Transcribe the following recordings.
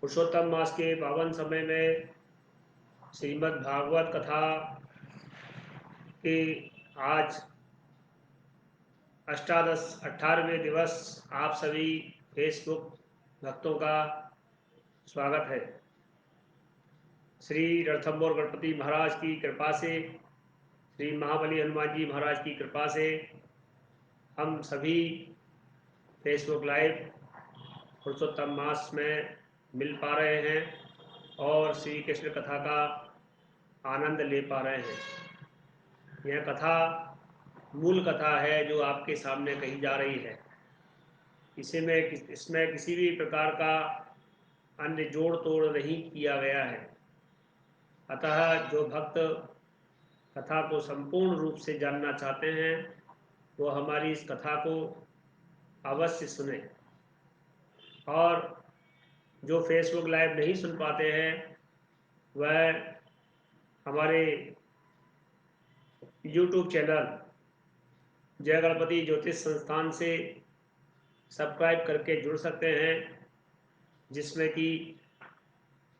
पुरुषोत्तम मास के पावन समय में श्रीमद् भागवत कथा के आज 18वें दिवस आप सभी फेसबुक भक्तों का स्वागत है। श्री रणथंबोर गणपति महाराज की कृपा से, श्री महाबली हनुमान जी महाराज की कृपा से हम सभी फेसबुक लाइव पुरुषोत्तम मास में मिल पा रहे हैं और श्री कृष्ण कथा का आनंद ले पा रहे हैं। यह कथा मूल कथा है जो आपके सामने कही जा रही है। इसमें किसी भी प्रकार का अन्य जोड़ तोड़ नहीं किया गया है। अतः जो भक्त कथा को संपूर्ण रूप से जानना चाहते हैं वो हमारी इस कथा को अवश्य सुने, और जो फेसबुक लाइव नहीं सुन पाते हैं वह हमारे यूट्यूब चैनल जय गणपति ज्योतिष संस्थान से सब्सक्राइब करके जुड़ सकते हैं, जिसमें कि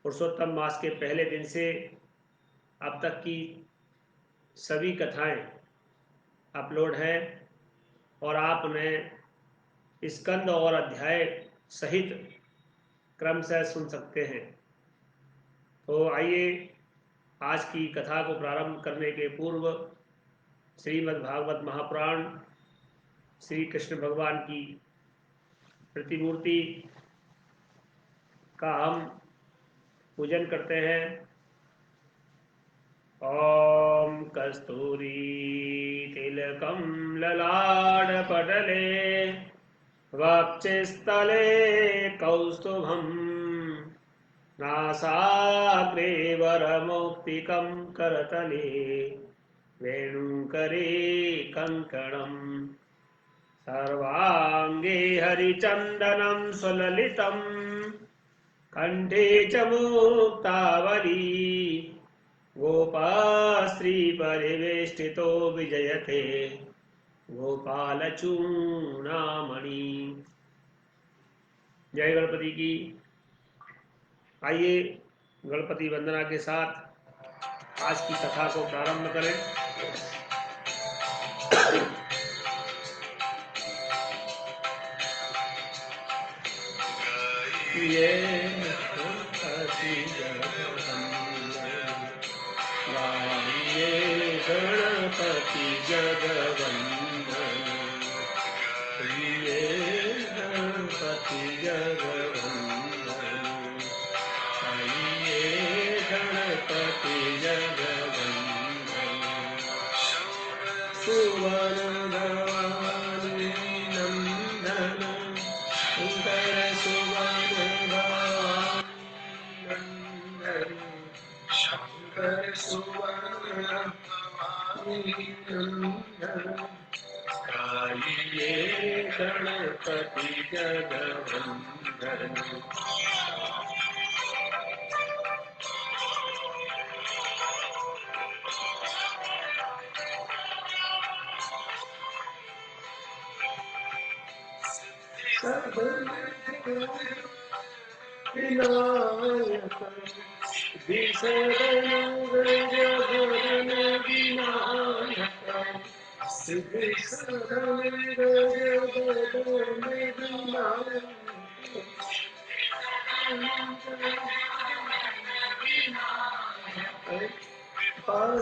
पुरुषोत्तम मास के पहले दिन से अब तक की सभी कथाएं अपलोड हैं और आप उन्हें स्कंद और अध्याय सहित क्रमशः सुन सकते हैं। तो आइए आज की कथा को प्रारंभ करने के पूर्व श्रीमद् भागवत महापुराण श्री कृष्ण भगवान की प्रतिमूर्ति का हम पूजन करते हैं। ओम कस्तूरी तिलकम ललाटपटले वक्षस्थले कौस्तुभम नासाग्रे वरमौक्तिकं करतले वेणुकरे कंकणम् सर्वांगे हरिचंदनं सुललितं कंठे च मुक्तावली गोपाश्री परिवेष्टितो विजयते गोपाल चूड़ामणि। जय गणपति की। आइए गणपति वंदना के साथ आज की कथा को प्रारंभ करें। ये गणपति जगवंदन, ये गणपति जगवंदन, ये गणपति जगवंदन, सुवन भवानी नंदन, शंकर सुवन भवानी नंदन, शंकर सुवन ये गणपति जगवंदन। विनायक विसर्जन विनायक सिद्धि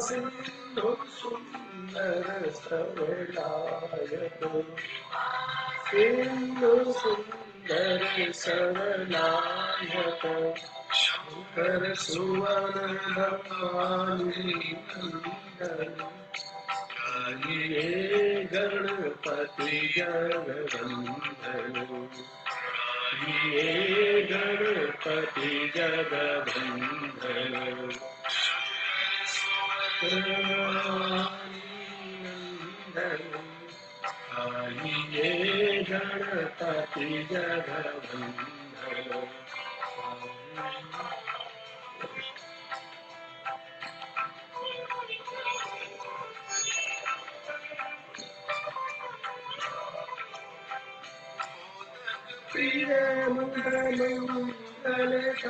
सिंधु सुंदर सवलायक सिंधु सुंदर सवलायक शंकर सुवन भवानी नंदन, ये गणपति जगवंदन, ये गणपति जगवंदन, ये गणपति जगवंदन। प्रिय मंगलम गणपति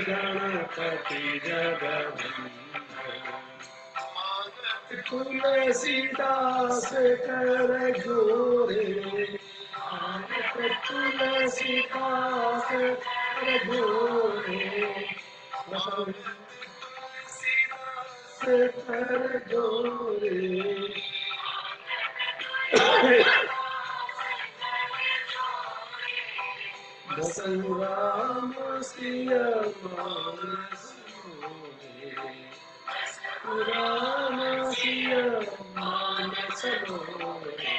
गणपति गणपति तुलसीदास कर जोरे तुलसीदास कर जोरे कर जोरे राम सिया राम सिया मानस गणपति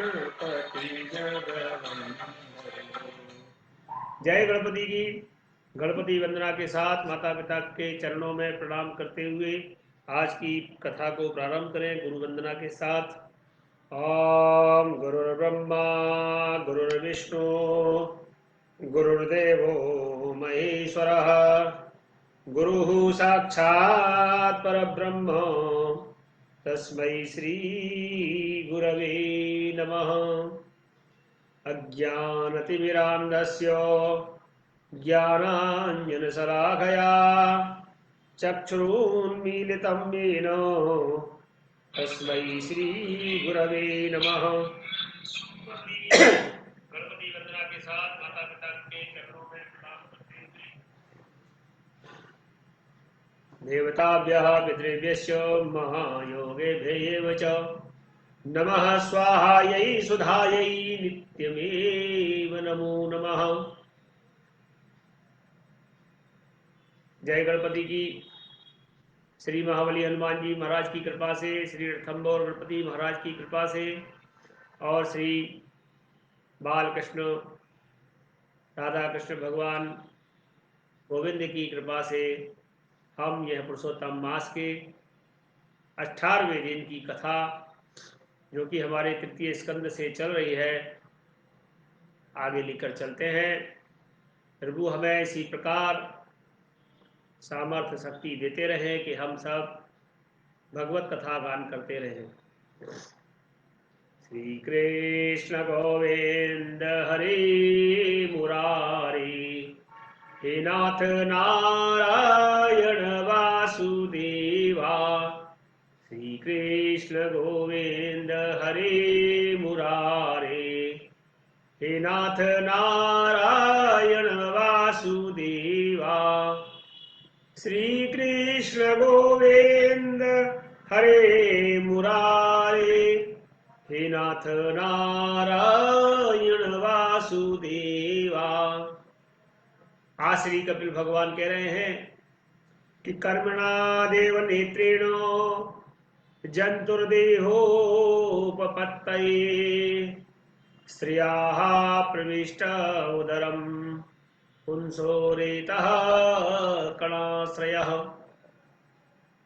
गणपति जय गणपति की। गणपति वंदना के साथ माता पिता के चरणों में प्रणाम करते हुए आज की कथा को प्रारंभ करें गुरु वंदना के साथ। ओम गुरुर्ब्रह्मा गुरुर्विष्णु गुरुर्देवो महेश्वरः गुरुः साक्षात् परब्रह्म तस्मै श्री गुरवे नमः। अज्ञानतिमिरान्धस्य ज्ञानाञ्जनशलाकया चक्षुरुन्मीलितं येन तस्मै श्री गुरवे नमः। गणपति वंदना के साथ माता पिता के चरणों में प्रणाम करते हुए देवताभ्यः पितृभ्यश्च महायोगेभ्यः च नमः स्वाहायै सुधायै नित्यमेव नमो नमः। जय गणपति की। श्री महाबली हनुमान जी महाराज की कृपा से, श्री रणथंभौर गणपति महाराज की कृपा से और श्री बालकृष्ण राधा कृष्ण भगवान गोविंद की कृपा से हम यह पुरुषोत्तम मास के 18वें दिन की कथा जो कि हमारे तृतीय स्कंद से चल रही है आगे लेकर चलते हैं। प्रभु हमें इसी प्रकार सामर्थ्य शक्ति देते रहे कि हम सब भगवत कथा गान करते रहें। श्री कृष्ण गोविंद हरे मुरारी हे नाथ नारायण वासुदेवा। श्री कृष्ण गोविंद हरे मुरारे हे नाथ नारायण वासुदेवा। श्री कृष्ण गोविंद हरे मुरारे हे नाथ नारायण वासुदेवा। आज श्री कपिल भगवान कह रहे हैं कि कर्मणा देव नेत्रेण जंतुर्देहोपपत्तये स्त्रियाः प्रविष्ट उदरम पुंसो रेतः कणाश्रयः।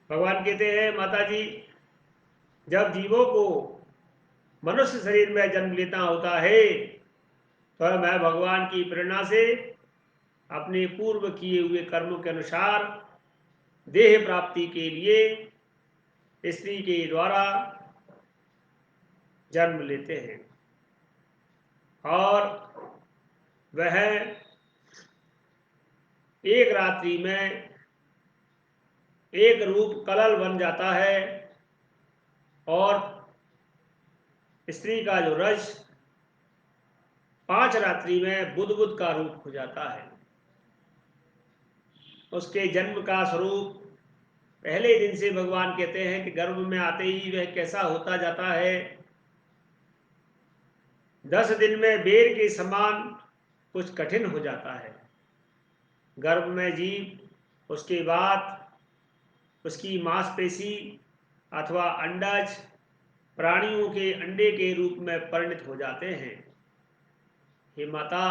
भगवान कहते हैं माता जी, जब जीवों को मनुष्य शरीर में जन्म लेना होता है तो मैं भगवान की प्रेरणा से अपने पूर्व किए हुए कर्मों के अनुसार देह प्राप्ति के लिए स्त्री के द्वारा जन्म लेते हैं और वह एक रात्रि में एक रूप कलल बन जाता है और स्त्री का जो रज 5 रात्रि में बुध का रूप हो जाता है। उसके जन्म का स्वरूप पहले दिन से भगवान कहते हैं कि गर्भ में आते ही वह कैसा होता जाता है। 10 दिन में बेर के समान कुछ कठिन हो जाता है गर्भ में जीव। उसके बाद उसकी मांसपेशी अथवा अंडज प्राणियों के अंडे के रूप में परिणत हो जाते हैं। हे माता,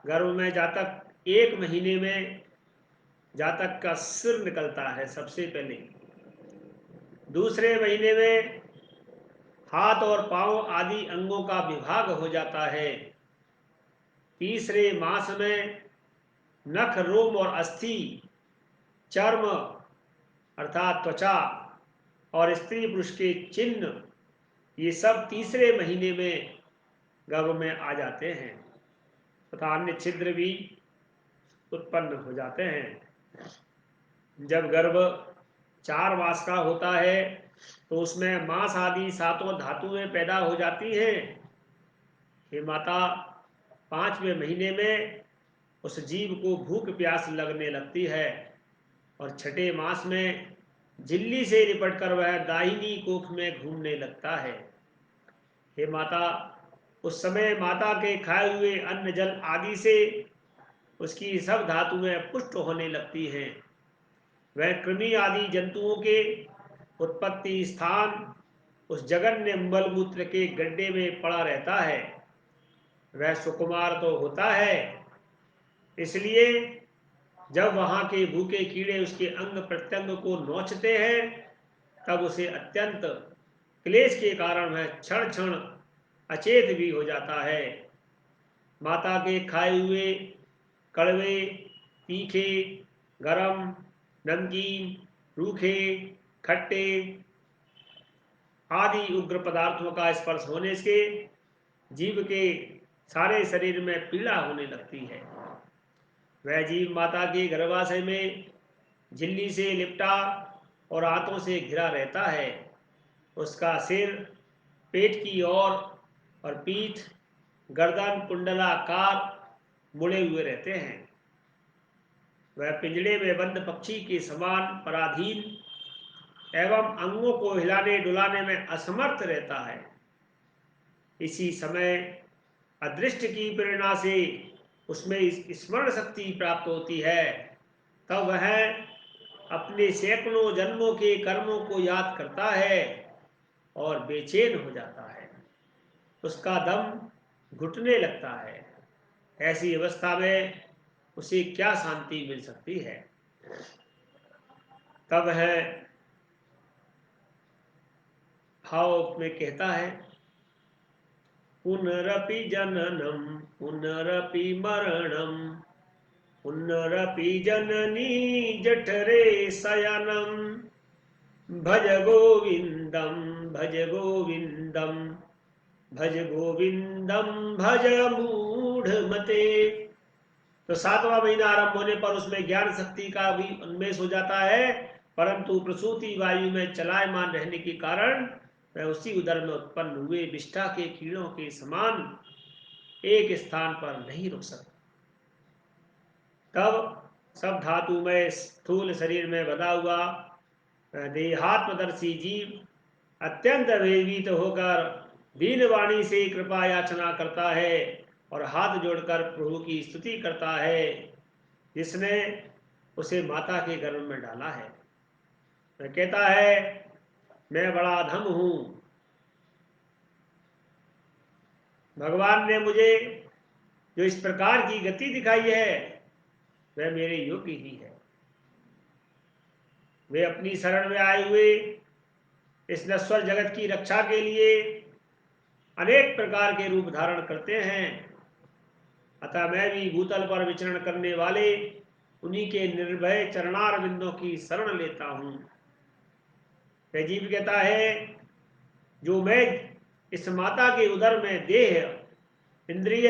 गर्भ में जातक 1 महीने में जातक का सिर निकलता है सबसे पहले। दूसरे महीने में हाथ और पांव आदि अंगों का विभाग हो जाता है। तीसरे मास में नख, रोम और अस्थि, चर्म अर्थात त्वचा और स्त्री पुरुष के चिन्ह, ये सब तीसरे महीने में गर्भ में आ जाते हैं तथा अन्य छिद्र भी उत्पन्न हो जाते हैं। जब गर्भ 4 मास का होता है तो उसमें मांस आदि 7 धातुएं पैदा हो जाती हैं। हे माता, 5वें महीने में उस जीव को भूख प्यास लगने लगती है और 6ठे मास में झिल्ली से लिपटकर वह दाहिनी कोख में घूमने लगता है। हे माता, उस समय माता के खाए हुए अन्न जल आदि से उसकी सब धातुएं पुष्ट होने लगती हैं। वह कृमि आदि जंतुओं के उत्पत्ति स्थान उस जघन्य मलमूत्र के गड्ढे में पड़ा रहता है। वह सुकुमार तो होता है, इसलिए जब वहां के भूखे कीड़े उसके अंग प्रत्यंग को नोचते हैं तब उसे अत्यंत क्लेश के कारण वह क्षण क्षण अचेत भी हो जाता है। माता के खाए हुए कड़वे, तीखे, गरम, नमकीन, रूखे, खट्टे आदि उग्र पदार्थों का स्पर्श होने से जीव के सारे शरीर में पीड़ा होने लगती है। वह जीव माता के गर्भाशय में झिल्ली से लिपटा और हाथों से घिरा रहता है। उसका सिर पेट की ओर और पीठ गर्दन कुंडलाकार मुड़े हुए रहते हैं। वह पिंजड़े में बंद पक्षी के समान पराधीन एवं अंगों को हिलाने डुलाने में असमर्थ रहता है। इसी समय अदृष्ट की प्रेरणा से उसमें स्मरण शक्ति प्राप्त होती है। तब वह अपने सैकड़ों जन्मों के कर्मों को याद करता है और बेचैन हो जाता है। उसका दम घुटने लगता है। ऐसी अवस्था में उसे क्या शांति मिल सकती है। तब है भाव में कहता है, पुनरपि जननम पुनरपि मरणम पुनरपि जननी जठरे शयनम भज गोविंदम भज गोविंदम भज गोविंदम भज मूढ़मते। तो 7वां महीना आरंभ होने पर उसमें ज्ञान शक्ति का भी उन्मेष हो जाता है, परंतु प्रसूति वायु में चलायमान रहने के कारण वह उसी उदर में उत्पन्न हुए विष्ठा के कीड़ों के समान एक स्थान पर नहीं रुक सकता। तब सब धातु में स्थूल शरीर में बधा हुआ देहात्मदर्शी जीव अत्यंत भयभीत होकर दीनवाणी से कृपा याचना करता है और हाथ जोड़कर प्रभु की स्तुति करता है जिसने उसे माता के गर्भ में डाला है। वह कहता है, मैं बड़ा अधम हूं, भगवान ने मुझे जो इस प्रकार की गति दिखाई है वह मेरे योग्य ही है। वे अपनी शरण में आए हुए इस नश्वर जगत की रक्षा के लिए अनेक प्रकार के रूप धारण करते हैं, अतः मैं भी भूतल पर विचरण करने वाले उन्हीं के निर्भय चरणार बिंदों की शरण लेता हूं। वह जीव कहता है, जो मैं इस माता के उदर में देह, इंद्रिय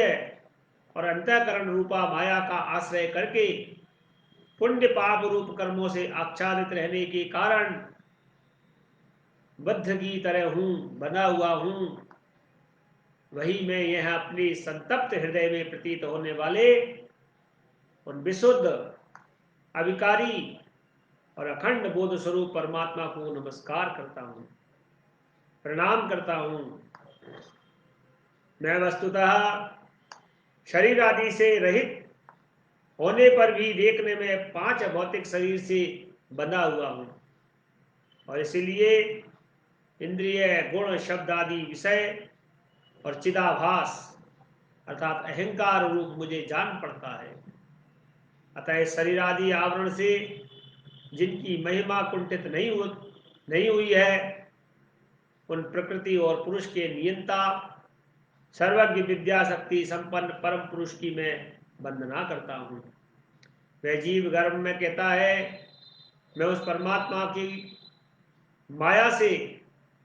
और अंतःकरण रूपा माया का आश्रय करके पुण्य पाप रूप कर्मों से आच्छादित रहने के कारण बद्ध की तरह हूं, बना हुआ हूं, वही मैं यह अपने संतप्त हृदय में प्रतीत होने वाले उन विशुद्ध, अविकारी और अखंड बोध स्वरूप परमात्मा को नमस्कार करता हूं, प्रणाम करता हूं। मैं वस्तुतः शरीर आदि से रहित होने पर भी देखने में 5 भौतिक शरीर से बंधा हुआ हूं, और इसीलिए इंद्रिय, गुण, शब्द आदि विषय और चिदाभास अर्थात अहंकार रूप मुझे जान पड़ता है। अतः शरीर आदि आवरण से जिनकी महिमा कुंठित नहीं हुई है, उन प्रकृति और पुरुष के नियंता, सर्वज्ञ, विद्या शक्ति संपन्न परम पुरुष की मैं वंदना करता हूं। वह जीव गर्भ में कहता है, मैं उस परमात्मा की माया से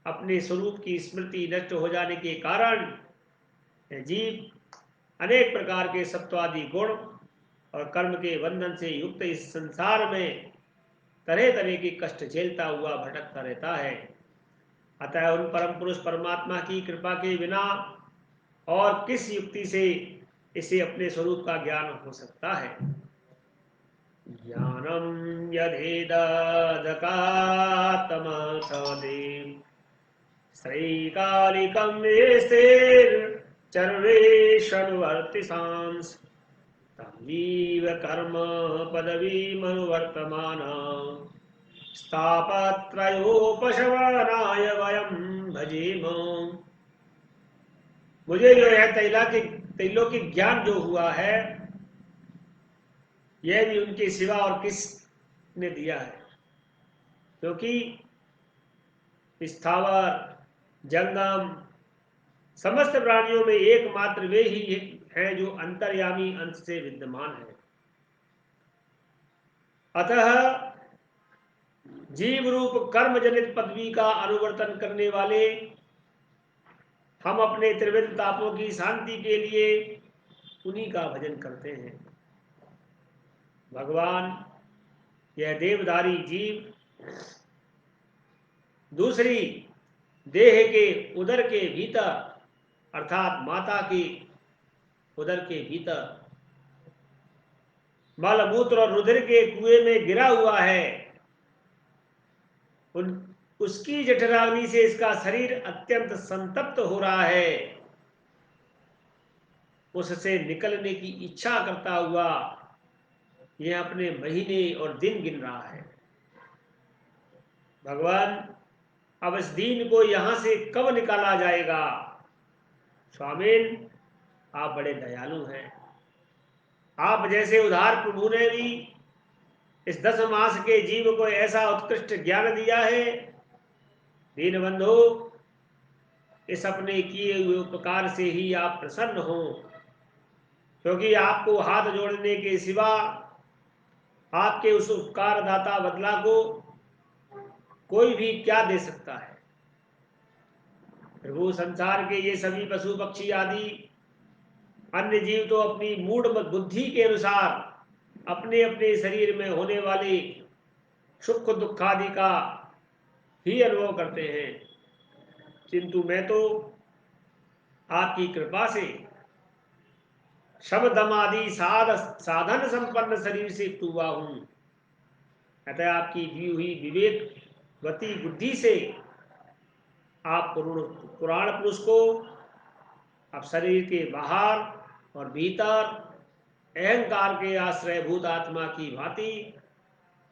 अपने स्वरूप की स्मृति नष्ट हो जाने के कारण जीव अनेक प्रकार के सत्वादि गुण और कर्म के बंधन से युक्त इस संसार में तरह तरह के कष्ट झेलता हुआ भटकता रहता है। अतः उन परम पुरुष परमात्मा की कृपा के बिना और किस युक्ति से इसे अपने स्वरूप का ज्ञान हो सकता है। ज्ञानम यथेदकात्मसदेव श्रीकालिकं चर्वेशनुवर्ति सांस तजीव कर्म पदवीमनुवर्तमान स्थापत्रयोपशमनाय वयं भजेम। मुझे जो है त्रैलोकिक ज्ञान जो हुआ है, यह भी उनके सिवा और किस ने दिया है, क्योंकि स्थावर, जंगम, समस्त प्राणियों में एकमात्र वे ही हैं जो अंतर्यामी अंश से विद्यमान है। अतः जीव रूप कर्म जनित पदवी का अनुवर्तन करने वाले हम अपने त्रिविध तापों की शांति के लिए उन्हीं का भजन करते हैं। भगवान, यह देवधारी जीव दूसरी देह के उदर के भीतर अर्थात माता के उदर के भीतर मल मूत्र और रुधिर के कुएं में गिरा हुआ है। उसकी जठराग्नि से इसका शरीर अत्यंत संतप्त हो रहा है। उससे निकलने की इच्छा करता हुआ यह अपने महीने और दिन गिन रहा है। भगवान, अब इस दीन को यहां से कब निकाला जाएगा? स्वामीन, आप बड़े दयालु हैं। आप जैसे उदार प्रभु ने भी इस 10 मास के जीव को ऐसा उत्कृष्ट ज्ञान दिया है। दीनबंधु, इस अपने किए हुए उपकार से ही आप प्रसन्न हो, क्योंकि आपको हाथ जोड़ने के सिवा आपके उस उपकार दाता बदला को कोई भी क्या दे सकता है। प्रभु, संसार के ये सभी पशु पक्षी आदि अन्य जीव तो अपनी मूढ़ बुद्धि के अनुसार अपने अपने शरीर में होने वाले सुख दुख आदि का ही अनुभव करते हैं, किंतु मैं तो आपकी कृपा से शब्द आदि साधन संपन्न शरीर से हुआ हूं। अतः आपकी दी हुई विवेकवती बुद्धि से आप पुराण पुरुष को अब शरीर के बाहर और भीतर अहंकार के आश्रयभूत आत्मा की भांति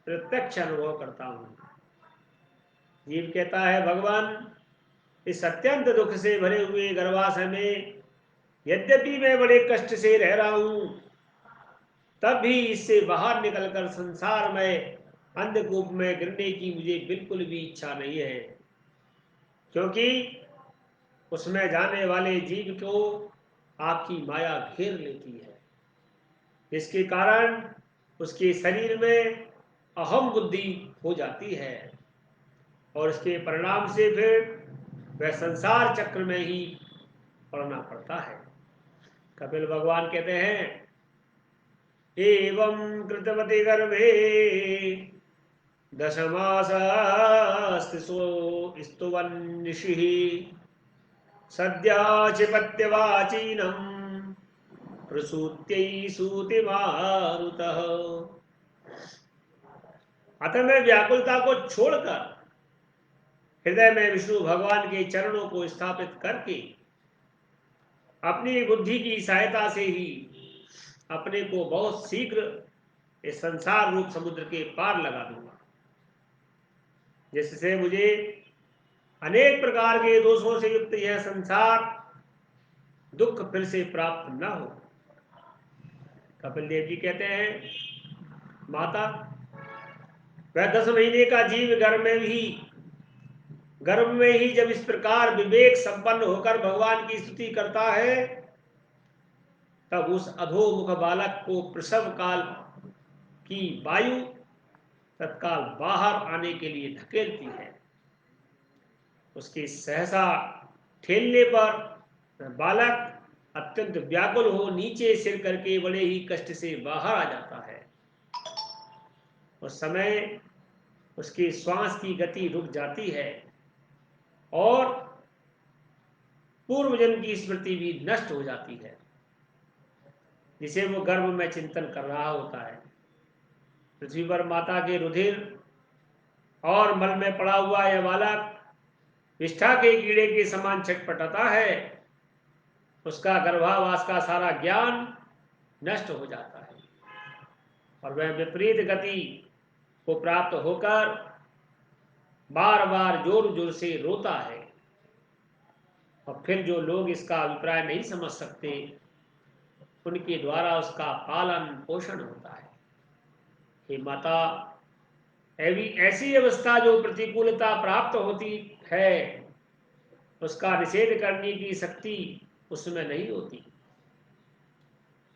प्रत्यक्ष अनुभव करता हूं। जीव कहता है, भगवान, इस अत्यंत दुख से भरे हुए गर्भाशय में यद्यपि मैं बड़े कष्ट से रह रहा हूं, तब भी इससे बाहर निकलकर संसार में अंधकूप में गिरने की मुझे बिल्कुल भी इच्छा नहीं है, क्योंकि उसमें जाने वाले जीव को आपकी माया घेर लेती है, जिसके कारण उसके शरीर में अहम बुद्धि हो जाती है और इसके परिणाम से फिर वह संसार चक्र में ही पड़ना पड़ता है। कपिल भगवान कहते हैं, एवं कृतवती गर्भे दशमासस्तुवन्निषिः सद्या चिपत्यवाचीनम् प्रसूत्यै सूतिमारुतः। अतः मैं व्याकुलता को छोड़कर हृदय में विष्णु भगवान के चरणों को स्थापित करके अपनी बुद्धि की सहायता से ही अपने को बहुत शीघ्र इस संसार रूप समुद्र के पार लगा दूंगा, जिससे मुझे अनेक प्रकार के दोषों से युक्त यह संसार दुख फिर से प्राप्त न हो। कपिल देव जी कहते हैं, माता, वह 10 महीने का जीव गर्भ में ही जब इस प्रकार विवेक संपन्न होकर भगवान की स्तुति करता है, तब उस अधोमुख बालक को प्रसव काल की वायु तत्काल बाहर आने के लिए धकेलती है। उसके सहसा ठेलने पर बालक अत्यंत व्याकुल हो नीचे सिर करके बड़े ही कष्ट से बाहर आ जाता है। उस समय उसकी श्वास की गति रुक जाती है और पूर्व जन्म की स्मृति भी नष्ट हो जाती है, जिसे वो गर्भ में चिंतन कर रहा होता है। पृथ्वी पर माता के रुधिर और मल में पड़ा हुआ यह बालक विष्ठा के कीड़े के समान छटपटाता है। उसका गर्भावास का सारा ज्ञान नष्ट हो जाता है और वह विपरीत गति को प्राप्त होकर बार बार जोर जोर से रोता है। और फिर जो लोग इसका अभिप्राय नहीं समझ सकते, उनके द्वारा उसका पालन पोषण होता है। हे माता, ऐसी अवस्था जो प्रतिकूलता प्राप्त होती है, उसका निषेध करने की शक्ति उसमें नहीं होती।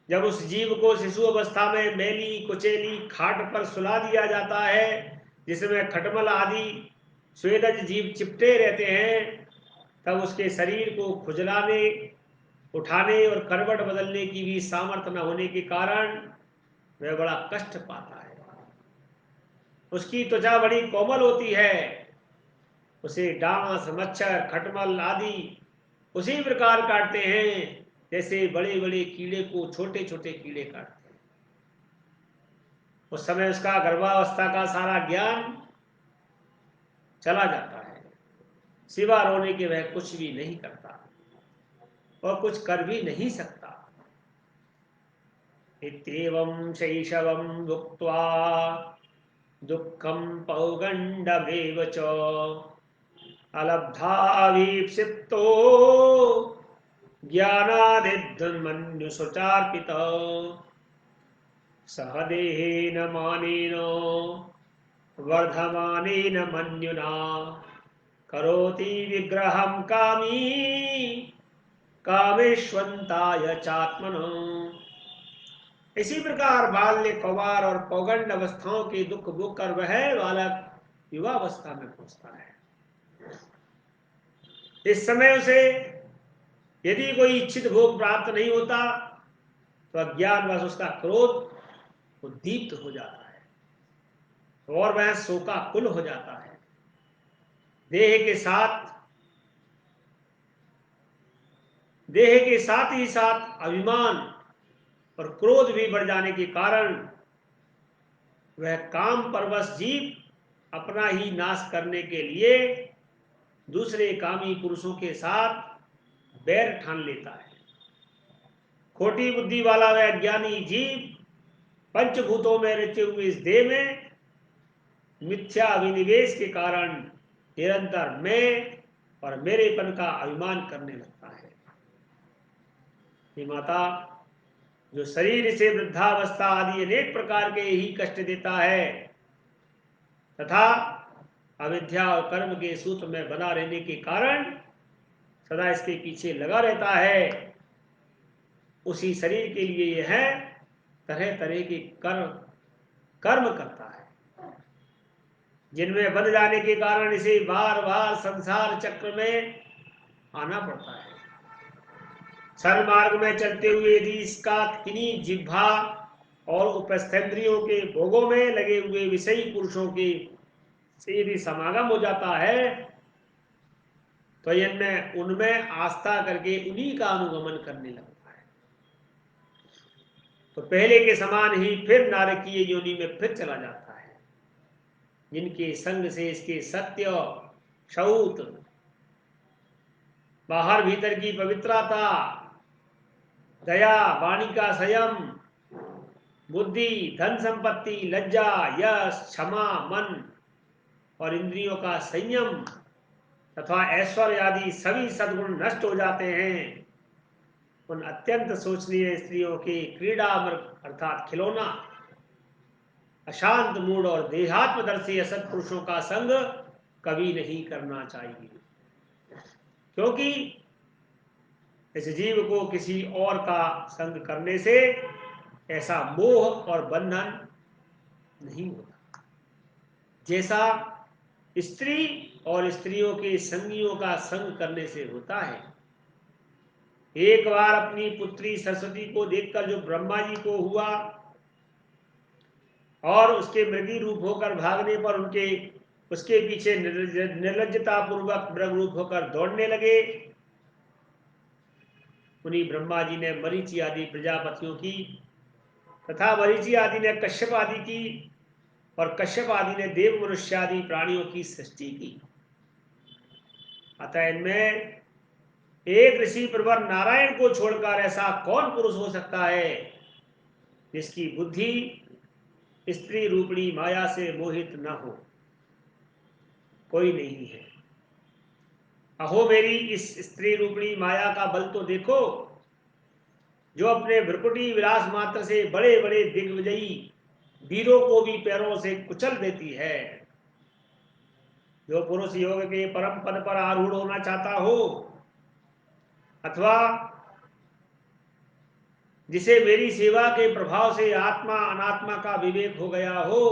जब उस जीव को शिशु अवस्था में मैली कुचेली खाट पर सुला दिया जाता है, जिसमें खटमल आदि स्वेदज जीव चिपटे रहते हैं, तब उसके शरीर को खुजलाने, उठाने और करवट बदलने की भी सामर्थ्य न होने के कारण वह बड़ा कष्ट पाता है। उसकी त्वचा बड़ी कोमल होती है, उसे डांस, मच्छर, खटमल आदि उसी प्रकार काटते हैं जैसे बड़े बड़े कीड़े को छोटे छोटे कीड़े काटते हैं। उस समय उसका गर्भावस्था का सारा ज्ञान चला जाता है। सिवा रोने के वह कुछ भी नहीं करता और कुछ कर भी नहीं सकता। इत्येवं शैशवं भुक्त्वा दुःखं पौगण्डमेव च अलब्धावीप्सितो ज्ञानादिधन्मन्युसुचार्पितः सह देहेन मानेन वर्धमानेन मन्युना करोति विग्रहं कामी कामेश्वन्ताय चात्मनो। इसी प्रकार बाल्य, कौमार और पौगंड अवस्थाओं के दुख भोग कर वह बालक युवावस्था में पहुंचता है। इस समय उसे यदि कोई इच्छित भोग प्राप्त नहीं होता तो अज्ञानवश उसका क्रोध उद्दीप्त हो जाता है और वह शोकाकुल हो जाता है। देह के साथ ही साथ अभिमान और क्रोध भी बढ़ जाने के कारण वह काम परवश जीव अपना ही नाश करने के लिए दूसरे कामी पुरुषों के साथ बैर ठान लेता है। खोटी बुद्धि वाला वह ज्ञानी जीव पंचभूतों में रचे हुए इस देह में मिथ्या अभिनिवेश के कारण निरंतर मैं और मेरेपन का अभिमान करने लगता है। हे माता, जो शरीर से वृद्धावस्था आदि अनेक प्रकार के ही कष्ट देता है तथा अविद्या और कर्म के सूत्र में बना रहने के कारण सदा इसके पीछे लगा रहता है, उसी शरीर के लिए यह तरह तरह के कर्म करता है, जिनमें बंध जाने के कारण इसे बार बार संसार चक्र में आना पड़ता है। सन्मार्ग में चलते हुए यदि इसका किन्हीं जिह्वा और उपस्थेंद्रियों के भोगों में लगे हुए विषयी पुरुषों के से यदि समागम हो जाता है तो इनमें उनमें आस्था करके उन्हीं का अनुगमन करने लगता है, तो पहले के समान ही फिर नारकीय योनि में फिर चला जाता है, जिनके संग से इसके सत्य, शौच, बाहर भीतर की पवित्रता, दया, वाणी का संयम, बुद्धि, धन संपत्ति, लज्जा, यश, क्षमा, मन और इंद्रियों का संयम तथा ऐश्वर्य आदि सभी सद्गुण नष्ट हो जाते हैं। उन अत्यंत सोचनीय स्त्रियों के क्रीड़ा अर्थात खिलौना, अशांत मूड और देहात्मदर्शी असत पुरुषों का संग कभी नहीं करना चाहिए, क्योंकि इस जीव को किसी और का संग करने से ऐसा मोह और बंधन नहीं होता जैसा स्त्री और स्त्रियों के संगियों का संग करने से होता है। एक बार अपनी पुत्री सरस्वती को देखकर जो ब्रह्मा जी को हुआ और उसके मृगी रूप होकर भागने पर उसके पीछे निर्लज्जता पूर्वक मृग रूप होकर दौड़ने लगे, उन्हीं ब्रह्मा जी ने मरीचि आदि प्रजापतियों की तथा मरीचि आदि ने कश्यप आदि की और कश्यप आदि ने देव मनुष्य आदि प्राणियों की सृष्टि की। अतः इनमें एक ऋषि प्रवर नारायण को छोड़कर ऐसा कौन पुरुष हो सकता है जिसकी बुद्धि स्त्री रूपणी माया से मोहित न हो? कोई नहीं है। अहो मेरी इस स्त्री रूपणी माया का बल तो देखो, जो अपने भ्रुकुटी विलास मात्र से बड़े बड़े दिग्विजयी वीरों को भी पैरों से कुचल देती है। जो पुरुष योग के परम पद पर आरूढ़ होना चाहता हो अथवा जिसे मेरी सेवा के प्रभाव से आत्मा अनात्मा का विवेक हो गया हो,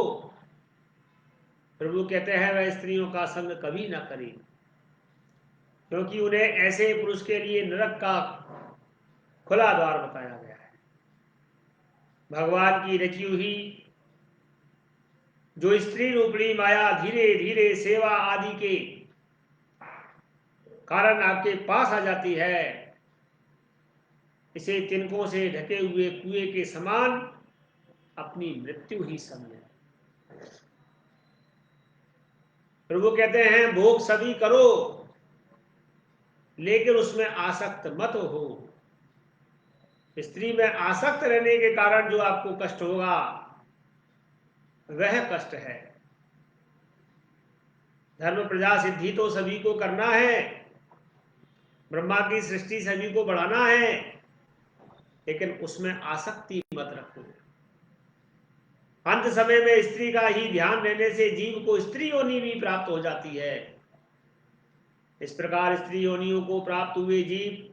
प्रभु कहते हैं वह स्त्रियों का संग कभी ना करे, क्योंकि उन्हें ऐसे पुरुष के लिए नरक का खुला द्वार बताया गया है। भगवान की रची हुई जो स्त्री रूपणी माया धीरे धीरे सेवा आदि के कारण आपके पास आ जाती है, इसे तिनकों से ढके हुए कुएं के समान अपनी मृत्यु ही समझे। प्रभु कहते हैं भोग सभी करो लेकिन उसमें आसक्त मत हो। स्त्री में आसक्त रहने के कारण जो आपको कष्ट होगा वह कष्ट है। धर्म प्रजा सिद्धि तो सभी को करना है, ब्रह्मा की सृष्टि सभी को बढ़ाना है, लेकिन उसमें आसक्ति मत रखो। अंत समय में स्त्री का ही ध्यान रहने से जीव को स्त्री योनि भी प्राप्त हो जाती है। इस प्रकार स्त्री योनियों को प्राप्त हुए जीव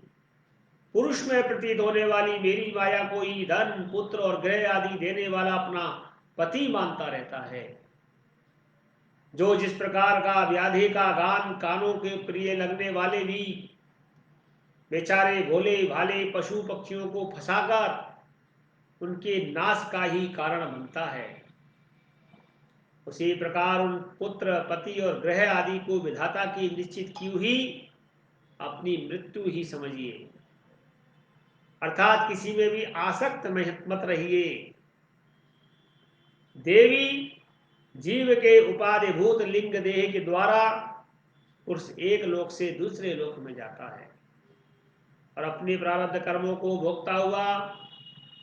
पुरुष में प्रतीत होने वाली मेरी माया को ही धन, पुत्र और गृह आदि देने वाला अपना पति मानता रहता है। जो जिस प्रकार का व्याधि का गान कानों के प्रिय लगने वाले भी बेचारे भोले भाले पशु पक्षियों को फंसाकर उनके नाश का ही कारण बनता है, उसी प्रकार उन पुत्र, पति और ग्रह आदि को विधाता की निश्चित की हुई अपनी मृत्यु ही समझिए। अर्थात किसी में भी आसक्त मत रहिए। देवी जीव के उपाधिभूत लिंग देह के द्वारा पुरुष एक लोक से दूसरे लोक में जाता है और अपने प्रारब्ध कर्मों को भोगता हुआ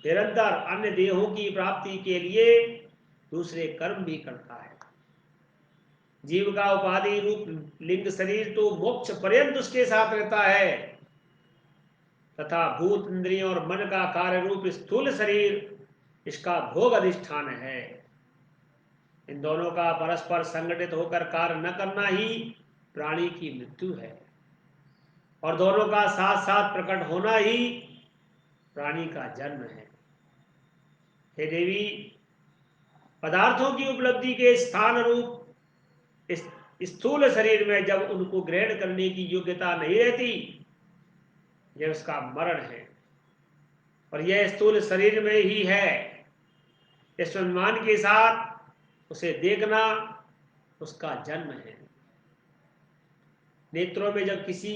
निरंतर अन्य देहों की प्राप्ति के लिए दूसरे कर्म भी करता है। जीव का उपाधि रूप लिंग शरीर तो मोक्ष पर्यंत उसके साथ रहता है तथा भूत इंद्रिय और मन का कार्य रूप स्थूल शरीर इसका भोग अधिष्ठान है। इन दोनों का परस्पर संगठित होकर कार्य न करना ही प्राणी की मृत्यु है। और दोनों का साथ साथ प्रकट होना ही प्राणी का जन्म है। हे देवी, पदार्थों की उपलब्धि के स्थान रूप इस स्थूल शरीर में जब उनको ग्रहण करने की योग्यता नहीं रहती, यह उसका मरण है। और यह स्थूल शरीर में ही है। इस अनुमान के साथ उसे देखना उसका जन्म है। नेत्रों में जब किसी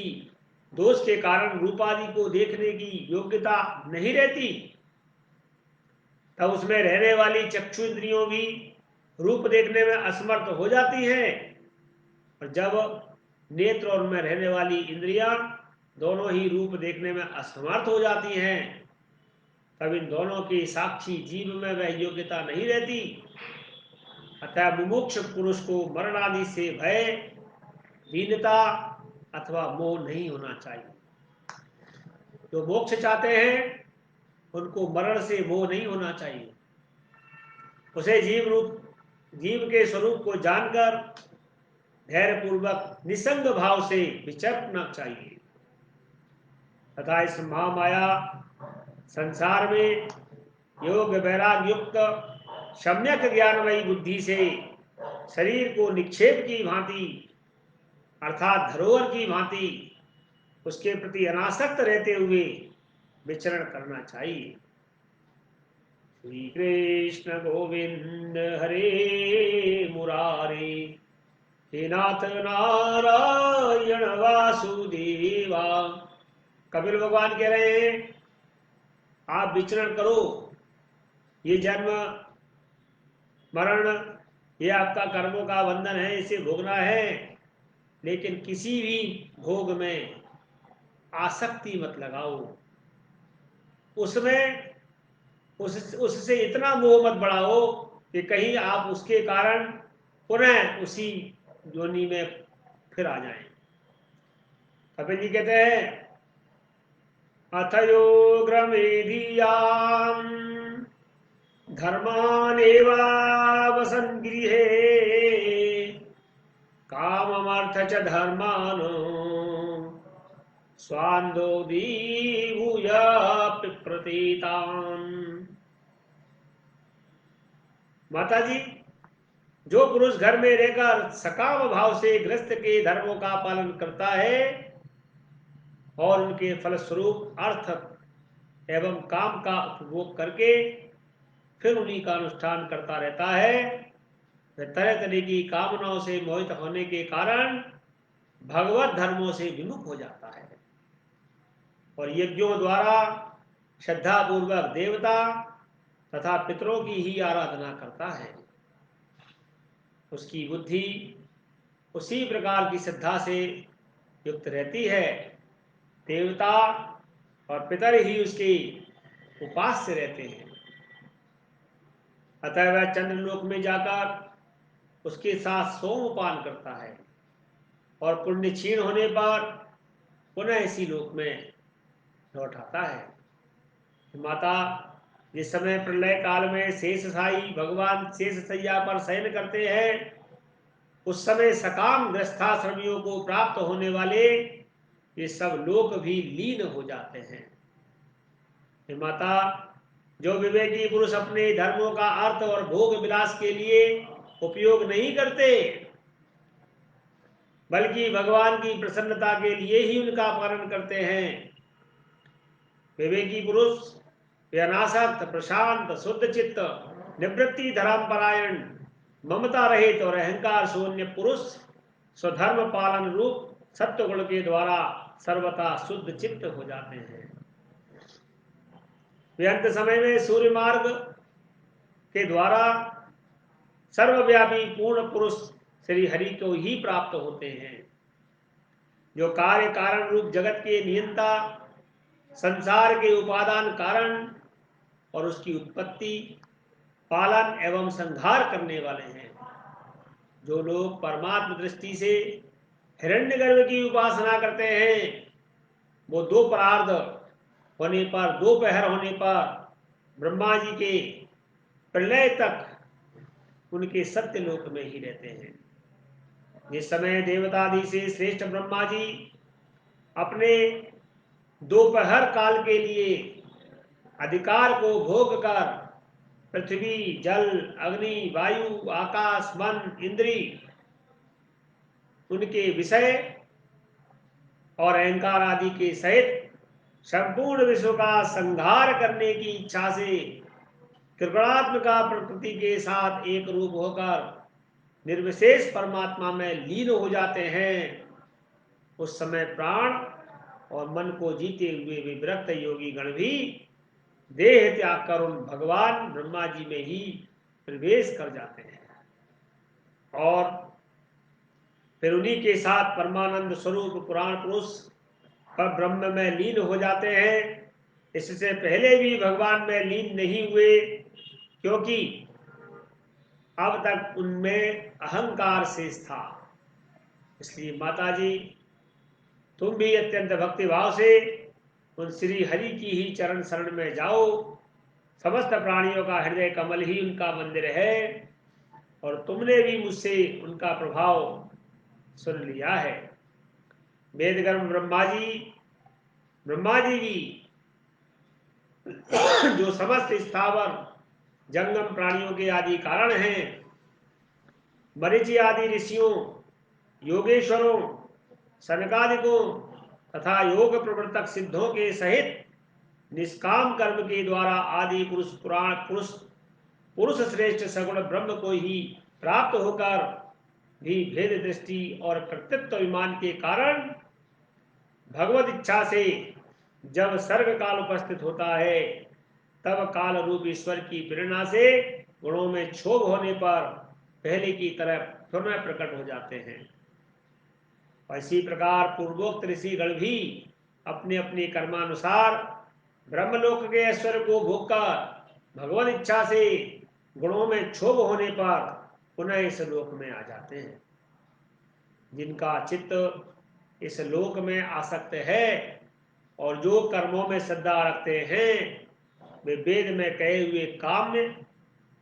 दोष के कारण रूपादि को देखने की योग्यता नहीं रहती, तब उसमें रहने वाली चक्षु इंद्रियों भी रूप देखने में असमर्थ हो जाती हैं। और जब नेत्र और में रहने वाली इंद्रियां दोनों ही रूप देखने में असमर्थ हो जाती हैं, तब इन दोनों की साक्षी जीव में वह योग्यता नहीं रहती। अतः मुमुक्ष पुरुष को मरण आदि से भय, दीनता अथवा मोह नहीं होना चाहिए। जो मोक्ष चाहते हैं उनको मरण से मोह नहीं होना चाहिए। उसे जीव के स्वरूप को जानकर धैर्य पूर्वक निसंग भाव से विचरना चाहिए तथा इस महामाया संसार में योग वैराग युक्त सम्यक ज्ञानमयी बुद्धि से शरीर को निक्षेप की भांति अर्थात धरोहर की भांति उसके प्रति अनासक्त रहते हुए विचरण करना चाहिए। श्री कृष्ण गोविंद हरे मुरारे, हे नाथ नारायण वासुदेवा। कपिल भगवान कह रहे हैं, आप विचरण करो। ये जन्म मरण ये आपका कर्मों का बंधन है, इसे भोगना है, लेकिन किसी भी भोग में आसक्ति मत लगाओ। उसमें उससे इतना मोह मत बढ़ाओ कि कहीं आप उसके कारण पुनः उसी योनि में फिर आ जाएं। कपिल जी कहते हैं, अथयोग्रमेधियाम धर्मानेवावसन् गृहे काममर्थ च धर्मान् स्वान्दोदीभूय पिप्रतीतान्। माता जी, जो पुरुष घर में रहकर सकाम भाव से गृहस्थ के धर्मों का पालन करता है और उनके फलस्वरूप अर्थ एवं काम का उपभोग करके फिर उन्हीं का अनुष्ठान करता रहता है, वह तरह तरह की कामनाओं से मोहित होने के कारण भगवत धर्मों से विमुख हो जाता है और यज्ञों द्वारा श्रद्धा पूर्वक देवता तथा पितरों की ही आराधना करता है। उसकी बुद्धि उसी प्रकार की श्रद्धा से युक्त रहती है। देवता और पितर ही उसके उपास्य रहते हैं। अतः वह चंद्रलोक में जाकर उसके साथ सोमपान करता है और पुण्य क्षीण होने पर पुनः इसी लोक में लौट आता है। माता, जिस समय प्रलय काल में शेषशायी भगवान शेष सैया पर शयन करते हैं, उस समय सकाम गृहस्थाश्रमियों को प्राप्त होने वाले ये सब लोक भी लीन हो जाते हैं। हे माता, जो विवेकी पुरुष अपने धर्मों का अर्थ और भोग विलास के लिए उपयोग नहीं करते, बल्कि भगवान की प्रसन्नता के लिए ही उनका पालन करते हैं, विवेकी पुरुष वे अनासक्त, प्रशांत, शुद्ध चित्त, निवृत्ति धर्मपरायण, ममता रहित और अहंकार शून्य पुरुष स्वधर्म पालन रूप सत्व गुण के द्वारा सर्वथा शुद्ध चित्त हो जाते हैं। वे अंत समय में सूर्य मार्ग के द्वारा सर्वव्यापी पूर्ण पुरुष श्री हरि को ही प्राप्त होते हैं, जो कार्य कारण रूप जगत के नियंता, संसार के उपादान कारण और उसकी उत्पत्ति, पालन एवं संहार करने वाले हैं। जो लोग परमात्म दृष्टि से हिरण्यगर्भ की उपासना करते हैं, वो दो परार्ध होने पर, दोपहर होने पर ब्रह्मा जी के प्रलय तक उनके सत्य लोक में ही रहते हैं। जिस समय देवतादि से श्रेष्ठ ब्रह्मा जी अपने दोपहर काल के लिए अधिकार को भोग कर पृथ्वी, जल, अग्नि, वायु, आकाश, मन, इंद्री, उनके विषय और अहंकार आदि के सहित संपूर्ण विश्व का संहार करने की इच्छा से त्रिगुणात्मिका प्रकृति के साथ एक रूप होकर निर्विशेष परमात्मा में लीन हो जाते हैं, उस समय प्राण और मन को जीते हुए वे विरक्त योगी गण भी देह त्याग कर उन भगवान ब्रह्मा जी में ही प्रवेश कर जाते हैं और फिर उन्हीं के साथ परमानंद स्वरूप पुराण पुरुष पर ब्रह्म में लीन हो जाते हैं। इससे पहले भी भगवान में लीन नहीं हुए, क्योंकि अब तक उनमें अहंकार शेष था। इसलिए माता जी, तुम भी अत्यंत भक्ति भाव से उन श्री हरि की ही चरण शरण में जाओ। समस्त प्राणियों का हृदय कमल ही उनका मंदिर है और तुमने भी मुझसे उनका प्रभाव सुन लिया है। वेदगर्भ ब्रह्मा जी भी जो समस्त स्थावर जंगम प्राणियों के आदि कारण हैं, मरीचि आदि ऋषियों, योगेश्वरों, सनकादिकों तथा योग प्रवर्तक सिद्धों के सहित निष्काम कर्म के द्वारा आदि पुरुष श्रेष्ठ सगुण ब्रह्म को ही प्राप्त होकर भी भेद दृष्टि और कर्तृत्व विमान के कारण भगवत इच्छा से जब सर्ग काल उपस्थित होता है, तब काल रूप ईश्वर की प्रेरणा से गुणों में क्षोभ होने पर पहले की तरह पुनः प्रकट हो जाते हैं। इसी प्रकार पूर्वोक्त ऋषि गण भी अपने अपने कर्मानुसार ब्रह्मलोक के ऐश्वर्य को भोगकर भगवत इच्छा से गुणों में क्षोभ होने पर पुनः इस लोक में आ जाते हैं। जिनका चित्त इस लोक में आसक्त है और जो कर्मों में श्रद्धा रखते हैं, वे वेद में कहे हुए काम्य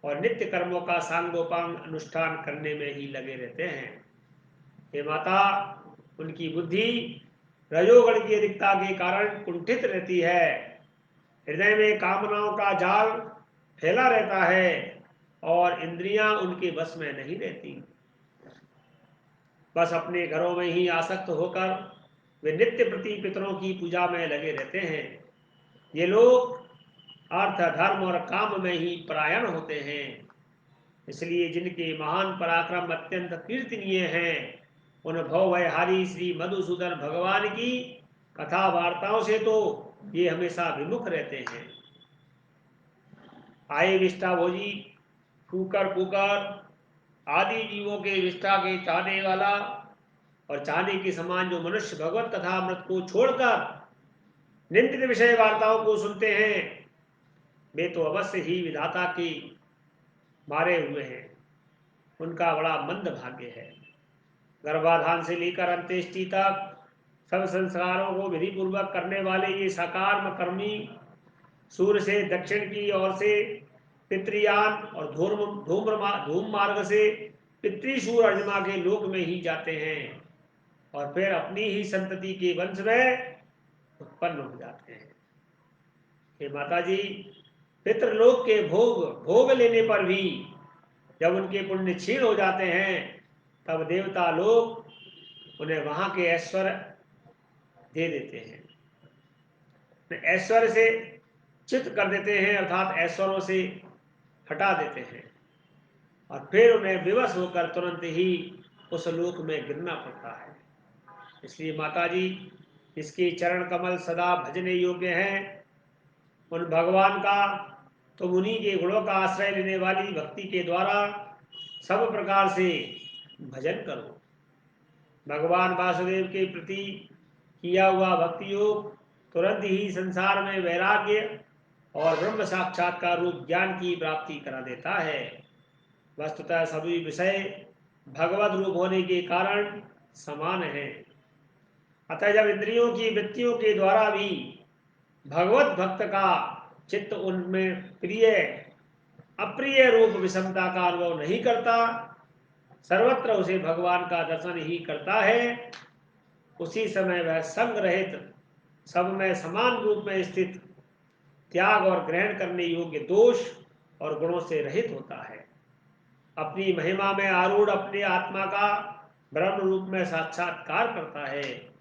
और नित्य कर्मों का सांगोपांग अनुष्ठान करने में ही लगे रहते हैं। हे माता, उनकी बुद्धि रजोगुण की अधिकता के कारण कुंठित रहती है, हृदय में कामनाओं का जाल फैला रहता है और इंद्रियां उनके बस में नहीं रहती। बस अपने घरों में ही आसक्त होकर वे नित्य प्रति पितरों की पूजा में लगे रहते हैं। ये लोग अर्थ, धर्म और काम में ही परायण होते हैं। इसलिए जिनके महान पराक्रम अत्यंत कीर्तनीय हैं, उन भवभयहारी श्री मधुसूदन भगवान की कथा वार्ताओं से तो ये हमेशा विमुख रहते हैं। आए विष्ठा भोजी, फूकर पुकार आदि जीवों के विष्ठा के चाहने वाला और चाहने के समान जो मनुष्य भगवत कथा अमृत को छोड़कर निंदित विषय वार्ताओं को सुनते हैं, वे तो अवश्य ही विधाता की मारे हुए हैं। उनका बड़ा मंद भाग्य है। गर्भाधान से लेकर अंत्येष्टि तक सब संस्कारों को विधि पूर्वक करने वाले ये सकार्म कर्मी सूर्य से दक्षिण की ओर से पितृयान और धूम मार्ग से पितृशूर अर्जमा के लोक में ही जाते हैं और फिर अपनी ही संतति के वंश में उत्पन्न हो जाते हैं। हे माता जी, पितृलोक के भोग लेने पर भी जब उनके पुण्य क्षीण हो जाते हैं, तब देवता लोग उन्हें वहां के ऐश्वर्य दे देते हैं, ऐश्वर्य से चित कर देते हैं, अर्थात ऐश्वर्यों से हटा देते हैं और फिर उन्हें विवश होकर तुरंत ही उस लोक में गिरना पड़ता है। इसलिए माता जी, इसके चरण कमल सदा भजने योग्य हैं। उन भगवान का तुम उन्हीं के गुणों का आश्रय लेने वाली भक्ति के द्वारा सब प्रकार से भजन करो। भगवान वासुदेव के प्रति किया हुआ भक्ति योग तुरंत ही संसार में वैराग्य और ब्रह्म साक्षात्कार रूप ज्ञान की प्राप्ति करा देता है। वस्तुतः सभी विषय भगवत रूप होने के कारण समान हैं। अतः जब इंद्रियों की वृत्तियों के द्वारा भी भगवत भक्त का चित्त उनमें प्रिय अप्रिय रूप विषमता का अनुभव नहीं करता, सर्वत्र उसे भगवान का दर्शन ही करता है, उसी समय वह संग रहित, सब में समान रूप में स्थित, त्याग और ग्रहण करने योग्य दोष और गुणों से रहित होता है। अपनी महिमा में आरूढ़ अपने आत्मा का ब्रह्म रूप में साक्षात्कार करता है।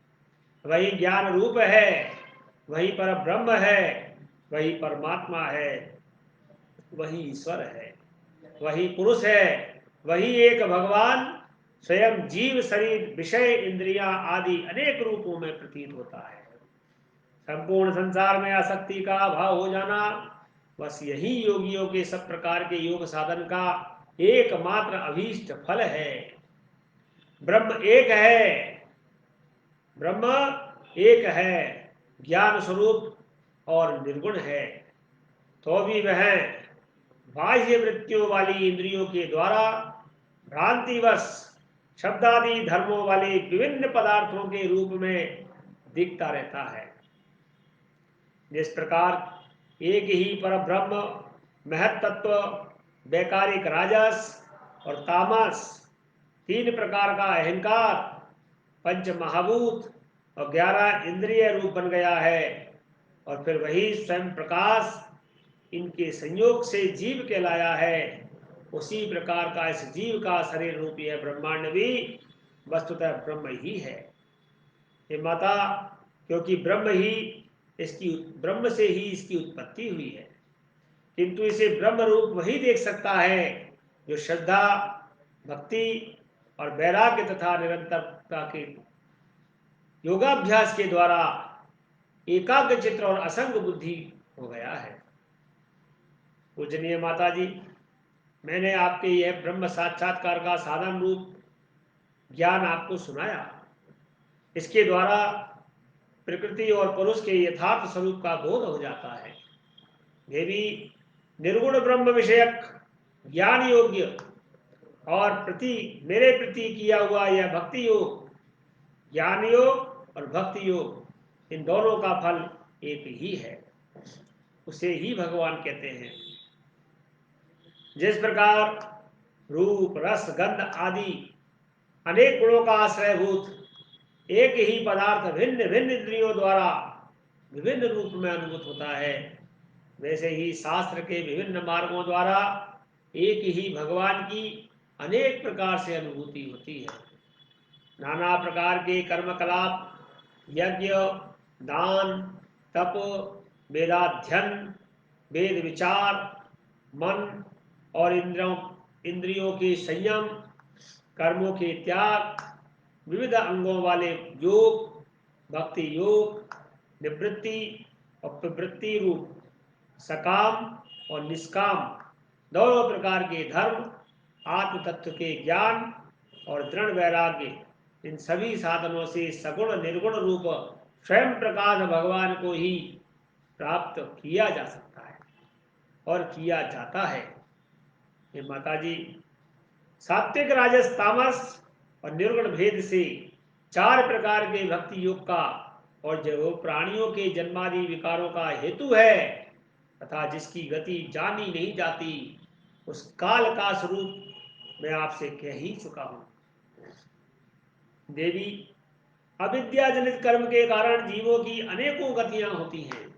वही ज्ञान रूप है, वही पर ब्रह्म है, वही परमात्मा है, वही ईश्वर है, वही पुरुष है, वही एक भगवान स्वयं जीव, शरीर, विषय, इंद्रियां आदि अनेक रूपों में प्रतीत होता है। संपूर्ण संसार में आसक्ति का अभाव हो जाना, बस यही योगियों के सब प्रकार के योग साधन का एकमात्र अभीष्ट फल है। ब्रह्म एक है, ब्रह्म एक है, ज्ञान स्वरूप और निर्गुण है, तो भी वह बाह्य वृत्तियों वाली इंद्रियों के द्वारा भ्रांतिवश शब्दादि धर्मों वाले विभिन्न पदार्थों के रूप में दिखता रहता है। जिस प्रकार एक ही पर ब्रह्म महत्त्व, वैकारिक राजस और तामस, तीन प्रकार का अहंकार, पंच महाभूत और 11 इंद्रिय रूप बन गया है, और फिर वही स्वयं प्रकाश इनके संयोग से जीव कहलाया है, उसी प्रकार का इस जीव का शरीर रूपी है ब्रह्मांड भी वस्तुतः ब्रह्म ही है। हे माता, क्योंकि ब्रह्म से ही इसकी उत्पत्ति हुई है, किंतु इसे ब्रह्म रूप वही देख सकता है जो श्रद्धा, भक्ति और वैराग्य तथा निरंतरता के योगाभ्यास के द्वारा एकाग्र चित्र और असंग बुद्धि हो गया है। पूजनीय माता जी, मैंने आपके यह ब्रह्म साक्षात्कार का साधन रूप ज्ञान आपको सुनाया। इसके द्वारा प्रकृति और पुरुष के यथार्थ स्वरूप का बोध हो जाता है। देवी, निर्गुण ब्रह्म विषयक ज्ञान योग्य और मेरे प्रति किया हुआ यह भक्ति योग, ज्ञान योग और भक्ति योग, इन दोनों का फल एक ही है, उसे ही भगवान कहते हैं। जिस प्रकार रूप, रस, गंध आदि अनेक गुणों का आश्रयभूत एक ही पदार्थ भिन्न भिन्न इंद्रियों द्वारा विभिन्न रूप में अनुभूत होता है, वैसे ही शास्त्र के विभिन्न मार्गों द्वारा एक ही भगवान की अनेक प्रकार से अनुभूति होती है। नाना प्रकार के कर्मकलाप, यज्ञ, दान, तप, वेदाध्ययन, वेद विचार, मन और इंद्रियों के संयम, कर्मों के त्याग, विविध अंगों वाले योग, भक्ति योग, निवृत्ति और प्रवृत्ति रूप सकाम और निष्काम दोनों प्रकार के धर्म, आत्म तत्व के ज्ञान और दृढ़ वैराग्य, इन सभी साधनों से सगुण निर्गुण रूप स्वयं प्रकाश भगवान को ही प्राप्त किया जा सकता है और किया जाता है। ये माता जी, सात्विक, राजस, तामस और निर्गुण भेद से 4 प्रकार के भक्ति योग का, और जो प्राणियों के जन्मादि विकारों का हेतु है तथा जिसकी गति जानी नहीं जाती, उस काल का स्वरूप मैं आपसे कह ही चुका हूं। देवी, अविद्या जनित कर्म के कारण जीवों की अनेकों गतियां होती हैं,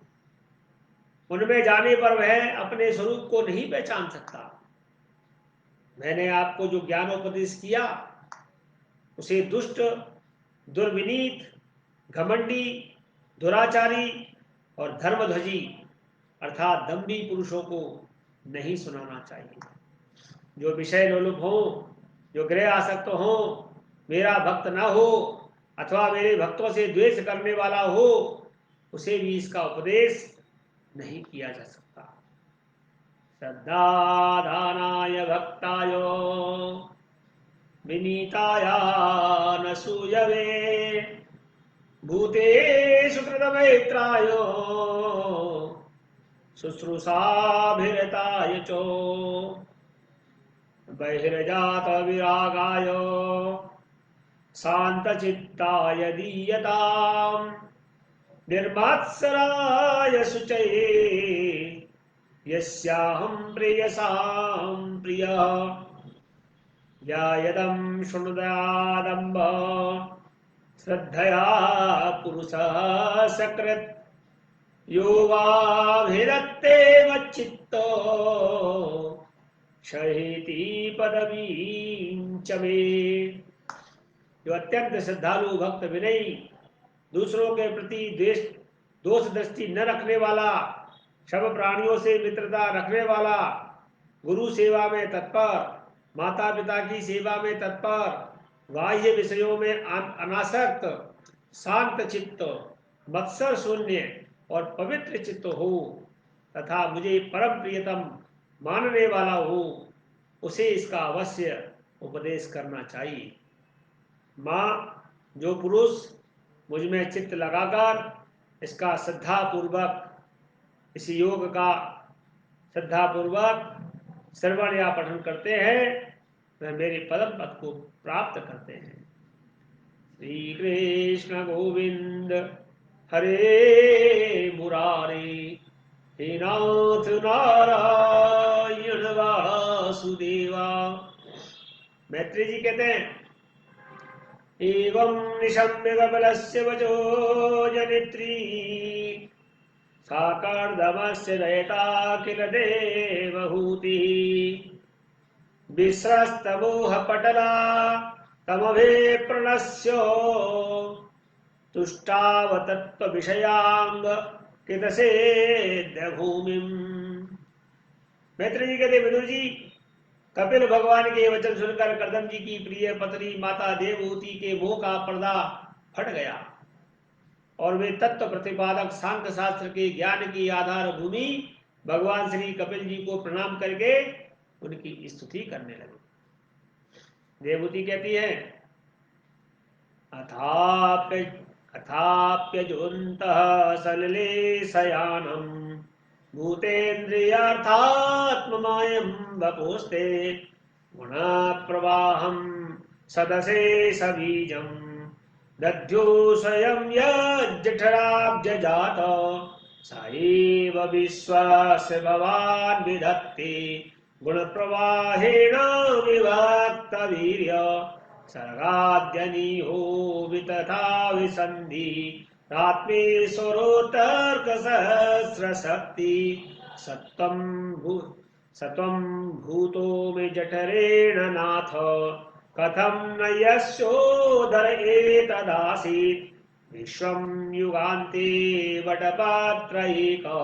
उनमें जाने पर वह अपने स्वरूप को नहीं पहचान सकता। मैंने आपको जो ज्ञानोपदेश किया उसे दुष्ट, दुर्विनीत, घमंडी, दुराचारी और धर्मध्वजी अर्थात दंभी पुरुषों को नहीं सुनाना चाहिए। जो विषय लोलुप हो, जो गृह आसक्त हो, मेरा भक्त न हो अथवा मेरे भक्तों से द्वेष करने वाला हो, उसे भी इसका उपदेश नहीं किया जा सकता। श्रद्धाधानाय भक्ताय विनीताया न सूयवे भूतेषु कृतमैत्राय शुश्रूषाभिरताय च बहिर्जात विरागाय शान्तचित्ताय दीयताम् निर्मात्सराय शुचये यस्याहं प्रेयसां प्रियः या यदं शृणुयादम्ब श्रद्धया पुरुषः सकृत् योगाभिरत्येव चित्तो क्षयति पदवीं च मे। जो अत्यंत श्रद्धालु भक्त विनयी, दूसरों के प्रति दोष दृष्टि न रखने वाला, सब प्राणियों से मित्रता रखने वाला, गुरु सेवा में तत्पर, माता पिता की सेवा में तत्पर, बाह्य विषयों में अनासक्त, शांत चित्त, मत्सर शून्य और पवित्र चित्त हो तथा मुझे परम प्रियतम मानने वाला हो, उसे इसका अवश्य उपदेश करना चाहिए। माँ, जो पुरुष मुझ में चित्त लगाकर इसका श्रद्धापूर्वक, इस योग का श्रद्धापूर्वक श्रवण या पठन करते हैं, वह मेरे परम पद को प्राप्त करते हैं। श्री कृष्ण गोविंद हरे मुरारे, हे नाथ नारायण वासुदेवा। मैत्री जी कहते हैं, एवं निशम्य कपिलस्य वचो जनित्री, साकर्दमस्य दयता किल देवहूति, विस्रस्तमोहपटला तमभिप्रणश्यो, तुष्टावतत्त्वविषयाङ्ग कितसेद्य भूमिम्। मैत्री जी कहते, विदुर जी, कपिल भगवान के वचन सुनकर कर्दम जी की प्रिय पत्नी माता देवहूति के मुंह का पर्दा फट गया और वे तत्व प्रतिपादक सांख्य शास्त्र के ज्ञान की आधार भूमि भगवान श्री कपिल जी को प्रणाम करके उनकी स्तुति करने लगे। देवहूति कहती है, अथाप्यजुन्तः सलिले शयानं, भूतेन्द्रियार्थात्ममायं वपुस्ते, गुणप्रवाहं सदसे सबीजं, दध्यो स्वयं यज्जठराब्जजात, स एव विश्वस्य भवान् विधत्ते, गुणप्रवाहेण विभक्तवीर्य, सर्गाद्यनीहो वितथा विसन्धि, आत्मेश्वरोत्तर्कसहस्रशक्ति, सत्वं भूतो मे जठरेण नाथ, कथं न यस्योदर एतदासीत्, विश्वं युगान्ते वटपात्रैकः,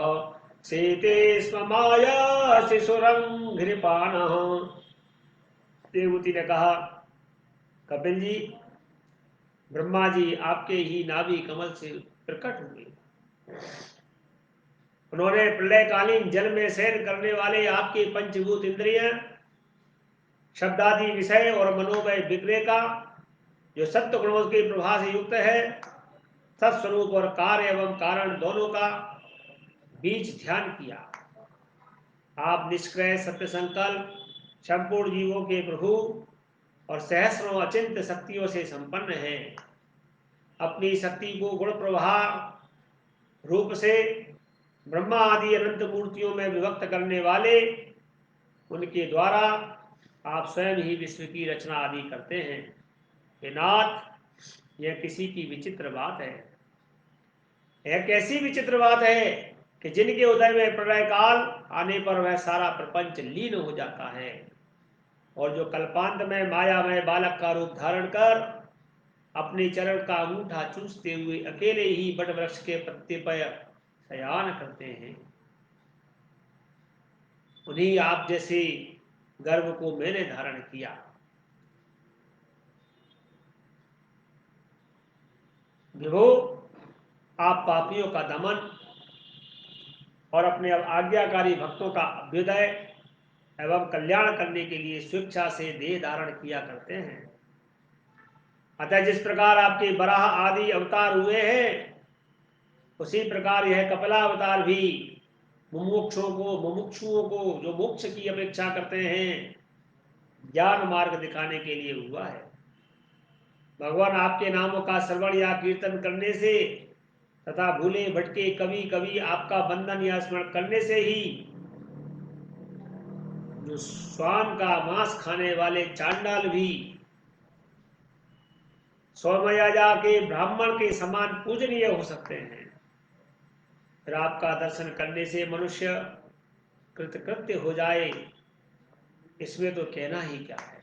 शेते स्म माया शिशुरं घृपाणः। देवहूति ने कहा, कपिल जी, ब्रह्मा जी आपके ही नाभि कमल से प्रकट हुए। उन्होंने प्रलयकालीन जल में शयन करने वाले आपके पंचभूत इंद्रिय, शब्दादि विषय और मनोमय विक्रेता, जो सत्य गुणों के प्रभाव से युक्त है, सत्स्वरूप और कार्य एवं कारण दोनों का बीच ध्यान किया। आप निष्क्रिय सत्य संकल्प, संपूर्ण जीवों के प्रभु और सहस्रों अचिंत्य शक्तियों से संपन्न हैं। अपनी शक्ति को गुण प्रवाह रूप से ब्रह्मा आदि अनंत मूर्तियों में विभक्त करने वाले उनके द्वारा आप स्वयं ही विश्व की रचना आदि करते हैं। हे नाथ, यह किसी की विचित्र बात है। यह कैसी विचित्र बात है कि जिनके उदय में प्रलय काल आने पर वह सारा प्रपंच लीन हो जाता है, और जो कल्पांत में मायामय बालक का रूप धारण कर अपने चरण का अंगूठा चूसते हुए अकेले ही बट वृक्ष के पत्ते पर शयन करते हैं, उन्हीं आप जैसे गर्भ को मैंने धारण किया। विभो, आप पापियों का दमन और अपने आज्ञाकारी भक्तों का अभ्युदय एवं कल्याण करने के लिए स्वेच्छा से देह धारण किया करते हैं। अतः जिस प्रकार आपके बराह आदि अवतार हुए हैं, उसी प्रकार यह कपिलावतार भी मुमुक्षुओं को जो मोक्ष की अपेक्षा करते हैं, ज्ञान मार्ग दिखाने के लिए हुआ है। भगवान आपके नामों का श्रवण या कीर्तन करने से तथा भूले भटके कभी कभी आपका बंधन या स्मरण करने से ही जो श्वान का मांस खाने वाले चांडाल भी सौम्या जाके ब्राह्मण के समान पूजनीय हो सकते हैं। फिर आपका दर्शन करने से मनुष्य कृतकृत्य हो जाए, इसमें तो कहना ही क्या है।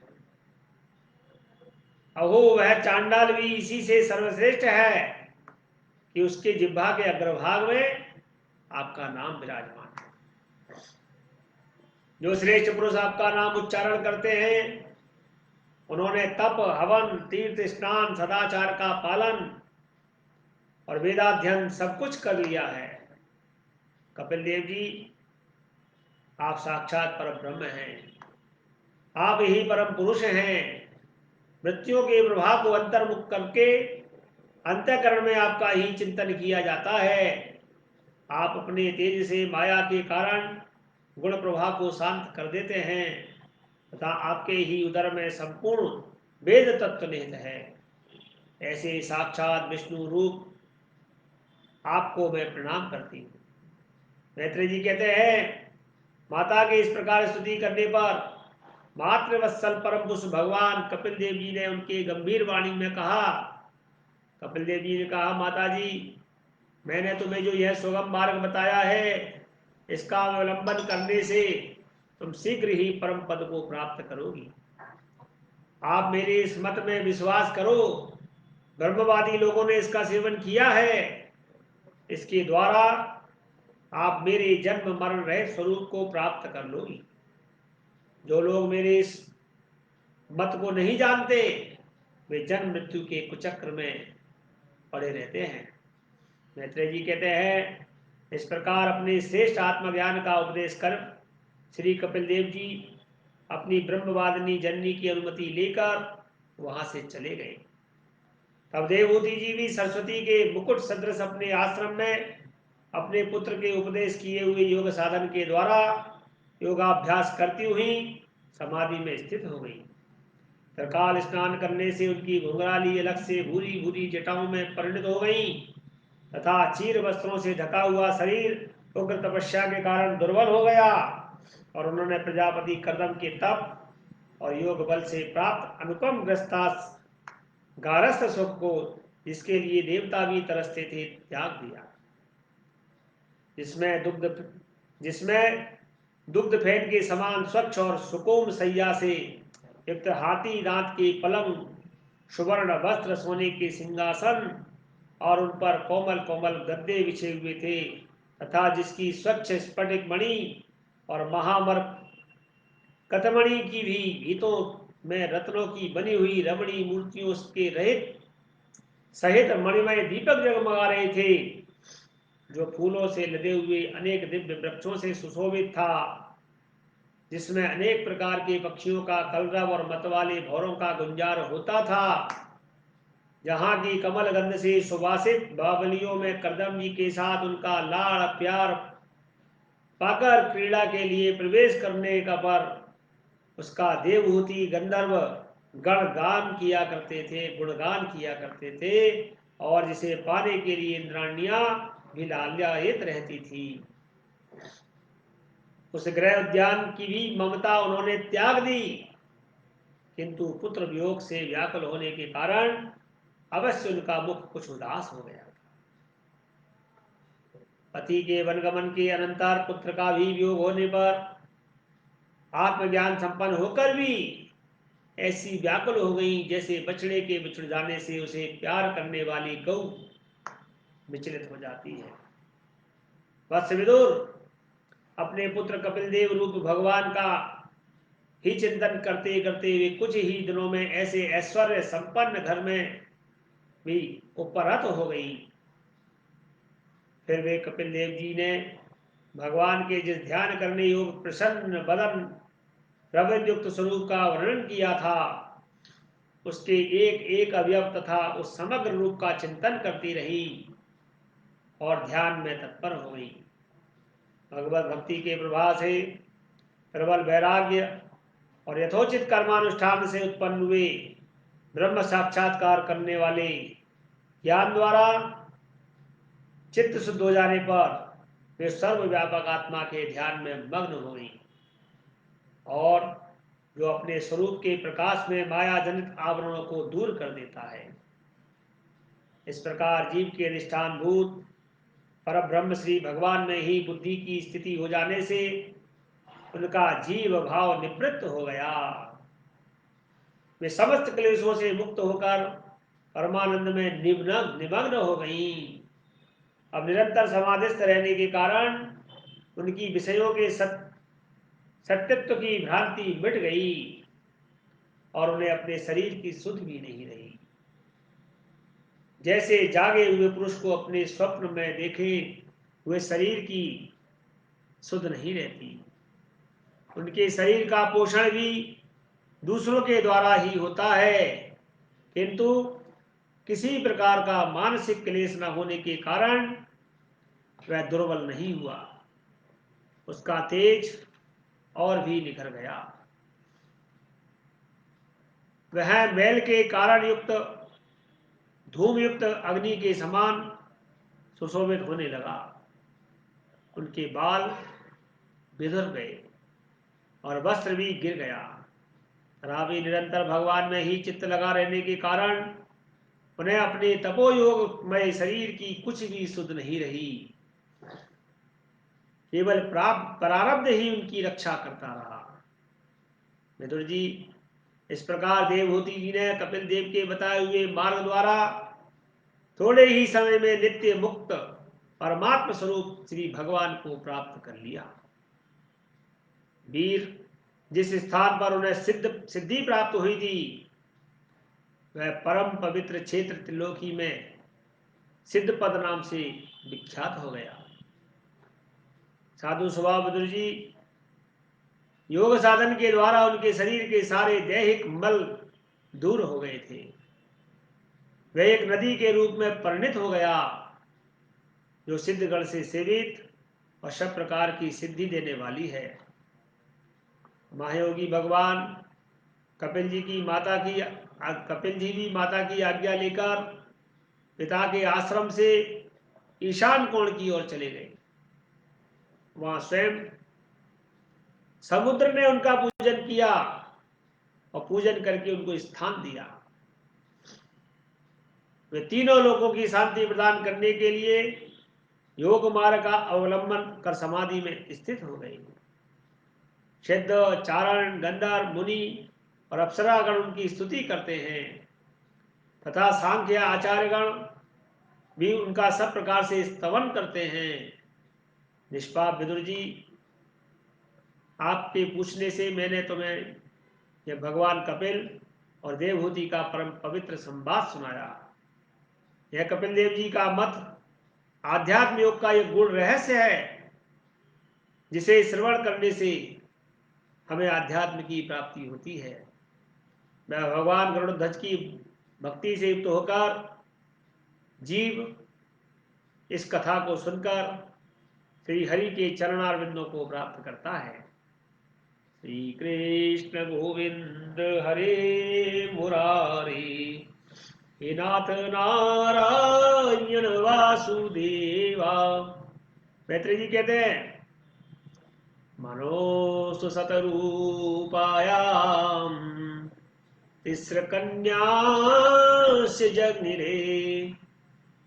अहो वह चांडाल भी इसी से सर्वश्रेष्ठ है कि उसके जिह्वा के अग्रभाग में आपका नाम विराजमान है। जो श्रेष्ठ पुरुष आपका नाम उच्चारण करते हैं, उन्होंने तप, हवन, तीर्थ स्नान, सदाचार का पालन और वेदाध्ययन सब कुछ कर लिया है। कपिल देव जी, आप साक्षात परम ब्रह्म हैं, आप ही परम पुरुष हैं। मृत्यु के प्रभाव को अंतर्मुख करके अंतःकरण में आपका ही चिंतन किया जाता है। आप अपने तेज से माया के कारण गुण प्रभाव को शांत कर देते हैं तथा आपके ही उदर में संपूर्ण वेद तत्व निहित है। ऐसे साक्षात विष्णु रूप आपको मैं प्रणाम करती हूँ। मैत्रेय जी कहते हैं, माता के इस प्रकार स्तुति करने पर मातृवत्सल परम पुरुष भगवान कपिल देव जी ने उनके गंभीर वाणी में कहा, कपिल देव जी ने कहा, माता जी, मैंने तुम्हें जो यह सुगम मार्ग बताया है, इसका अवलंबन करने से तुम शीघ्र ही परम पद को प्राप्त करोगी। आप मेरे इस मत में विश्वास करो। ब्रह्मवादी लोगों ने इसका सेवन किया है। इसके द्वारा आप मेरे जन्म मरण रहित स्वरूप को प्राप्त कर लोगी। जो लोग मेरे इस मत को नहीं जानते, वे जन्म मृत्यु के कुचक्र में पड़े रहते हैं। मैत्रेय जी कहते हैं, इस प्रकार अपने श्रेष्ठ आत्मज्ञान का उपदेश कर श्री कपिल देव जी अपनी ब्रह्मवादिनी जननी की अनुमति लेकर वहां से चले गए। तब देवहूति जी भी सरस्वती के मुकुट सदृश अपने आश्रम में अपने पुत्र के उपदेश किए हुए योग साधन के द्वारा योगाभ्यास करती हुई समाधि में स्थित हो गई। त्रिकाल स्नान करने से उनकी घुंघराली अलग से भूरी भूरी जटाओं में परिणत हो गई तथा चीर वस्त्रों से ढका हुआ शरीर उग्र तपस्या के कारण दुर्बल हो गया और उन्होंने प्रजापति कर्दम के तप और योग बल से प्राप्त अनुपम ग्रस्ता गारस्थ सुख को, जिसके लिए देवता भी तरसते थे, त्याग दिया। जिसमें दुग्ध फेन के समान स्वच्छ और सुकोम सैया से युक्त हाथी दांत के पलंग, सुवर्ण वस्त्र, सोने के सिंहासन और उन पर कोमल कोमल गद्दे बिछे हुए थे तथा जिसकी स्वच्छ स्फटिक मणि और महामर कतमणि की भी भीतों में रत्नों की बनी हुई रमणी मूर्तियों के रहित सहित मणिमय दीपक जगमगा रहे थे, जो फूलों से लदे हुए अनेक दिव्य वृक्षों से सुशोभित था, जिसमें अनेक प्रकार के पक्षियों का कलरव और मतवाले भौरों का गुंजार होता था, जहां की कमल गंध से सुवासित बावलियों में कर्दम जी के साथ उनका लाड़ प्यार पाकर क्रीड़ा के लिए प्रवेश करने का पर उसका देवहूति गंधर्व गुणगान किया करते थे और जिसे पाने के लिए इंद्राणियां भी लालायित रहती थी। उस गृह उद्यान की भी ममता उन्होंने त्याग दी, किंतु पुत्र वियोग से व्याकुल होने के कारण अवश्य उनका मुख कुछ उदास हो गया। पति के वनगमन के अनंतर पुत्र का भी वियोग होने पर आत्मज्ञान संपन्न होकर भी ऐसी व्याकुल हो गई जैसे बछड़े के बिछुड़ जाने से उसे प्यार करने वाली गौ विचलित हो जाती है। वत्स विदुर अपने पुत्र कपिल देव रूप भगवान का ही चिंतन करते करते वे कुछ ही दिनों में ऐसे ऐश्वर्य संपन्न घर में भी उपरत हो गई। फिर वे कपिल देव जी ने भगवान के जिस ध्यान करने योग प्रसन्न बदन प्रबलयुक्त स्वरूप का वर्णन किया था, उसके एक एक अवयव तथा उस समग्र रूप का चिंतन करती रही और ध्यान में तत्पर हो गई। भगवत भक्ति के प्रभाव से प्रबल वैराग्य और यथोचित कर्मानुष्ठान से उत्पन्न हुए ब्रह्म साक्षात्कार करने वाले ज्ञान द्वारा चित्त शुद्ध हो जाने पर वे सर्वव्यापक आत्मा के ध्यान में मग्न हो गई और जो अपने स्वरूप के प्रकाश में माया जनित आवरणों को दूर कर देता है, इस प्रकार जीव के अधिष्ठान भूत परब्रह्म श्री भगवान में ही बुद्धि की स्थिति हो जाने से उनका जीव भाव निवृत्त हो गया। वे समस्त क्लेशों से मुक्त होकर परमानंद में निमग्न हो गई। अब निरंतर समाधिस्थ रहने के कारण उनकी विषयों के सत्यत्व की भ्रांति मिट गई और उन्हें अपने शरीर की सुध भी नहीं रही। जैसे जागे हुए पुरुष को अपने स्वप्न में देखे हुए शरीर की सुध नहीं रहती। उनके शरीर का पोषण भी दूसरों के द्वारा ही होता है, किंतु किसी प्रकार का मानसिक क्लेश न होने के कारण वह दुर्बल नहीं हुआ, उसका तेज और भी निखर गया। वह मैल के कारण युक्त धूम युक्त अग्नि के समान सुशोभित होने लगा। उनके बाल बिखर गए और वस्त्र भी गिर गया। रावी निरंतर भगवान में ही चित्त लगा रहने के कारण उन्हें अपने तपोयोग शरीर की कुछ भी सुध नहीं रही। केवल प्रारब्ध ही उनकी रक्षा करता रहा। विदुर जी, इस प्रकार देवहूति जी ने कपिल देव के बताए हुए मार्ग द्वारा थोड़े ही समय में नित्य मुक्त परमात्म स्वरूप श्री भगवान को प्राप्त कर लिया। वीर, जिस स्थान पर उन्हें सिद्धि प्राप्त हुई थी वह परम पवित्र क्षेत्र त्रिलोकी में सिद्ध पद नाम से विख्यात हो गया। साधु स्वभाव विदुर जी, योग साधन के द्वारा उनके शरीर के सारे दैहिक मल दूर हो गए थे। वह एक नदी के रूप में परिणित हो गया जो सिद्धगण से सेवित और सब प्रकार की सिद्धि देने वाली है। महायोगी भगवान कपिल जी भी माता की आज्ञा लेकर पिता के आश्रम से ईशान कोण की ओर चले गए। वहां स्वयं समुद्र ने उनका पूजन किया और पूजन करके उनको स्थान दिया। वे तीनों लोगों की शांति प्रदान करने के लिए योग मार्ग का अवलंबन कर समाधि में स्थित हो गए। सिद्ध, चारण, गंधर्व, मुनि और अप्सरागण उनकी स्तुति करते हैं तथा सांख्य आचार्यगण भी उनका सब प्रकार से स्तवन करते हैं। निष्पाप विदुर जी, आपके पूछने से मैंने तुम्हें यह भगवान कपिल और देवहूति का परम पवित्र संवाद सुनाया। यह कपिल देव जी का मत आध्यात्म योग का एक गुण रहस्य है जिसे श्रवण करने से हमें आध्यात्म की प्राप्ति होती है। मैं भगवान गरुड़ध्वज की भक्ति से युक्त होकर जीव इस कथा को सुनकर श्री हरि के चरणारविंदों को प्राप्त करता है। श्री कृष्ण गोविंद हरे मुरारी, हे नाथ नारायण वासुदेवा। मैत्री जी कहते हैं, मनोस्तु सतरूपायाम तिस्र कन्यास्य जग्निरे,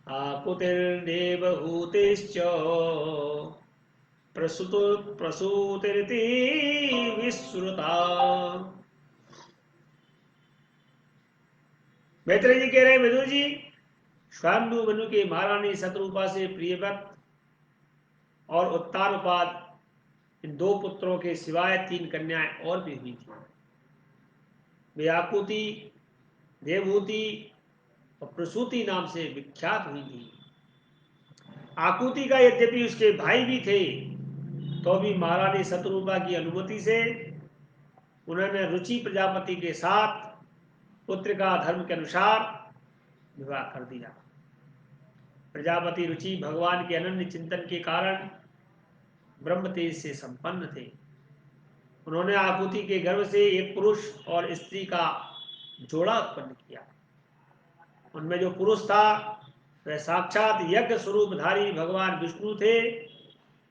आकुतिर्देवहूतिश्च प्रसूतिरिति विश्रुता। मैत्रेय जी कह रहे हैं, विदुर जी, स्वयंभू मनु के महारानी शतरूपा से प्रियव्रत और उत्तानपाद इन दो पुत्रों के सिवाय 3 कन्याएं और भी हुई थी। वे आकुति, देवहूति और प्रसूति नाम से विख्यात हुई थी। आकुति का यद्यपि उसके भाई भी थे तो भी महारानी शतरूपा की अनुमति से उन्होंने रुचि प्रजापति के साथ पुत्र का धर्म के अनुसार विवाह कर दिया। प्रजापति रुचि भगवान के अनन्य चिंतन के कारण ब्रह्म तेज से संपन्न थे। उन्होंने आकुति के गर्भ से एक पुरुष और स्त्री का जोड़ा उत्पन्न किया। उनमें जो पुरुष था वह साक्षात यज्ञ स्वरूपधारी भगवान विष्णु थे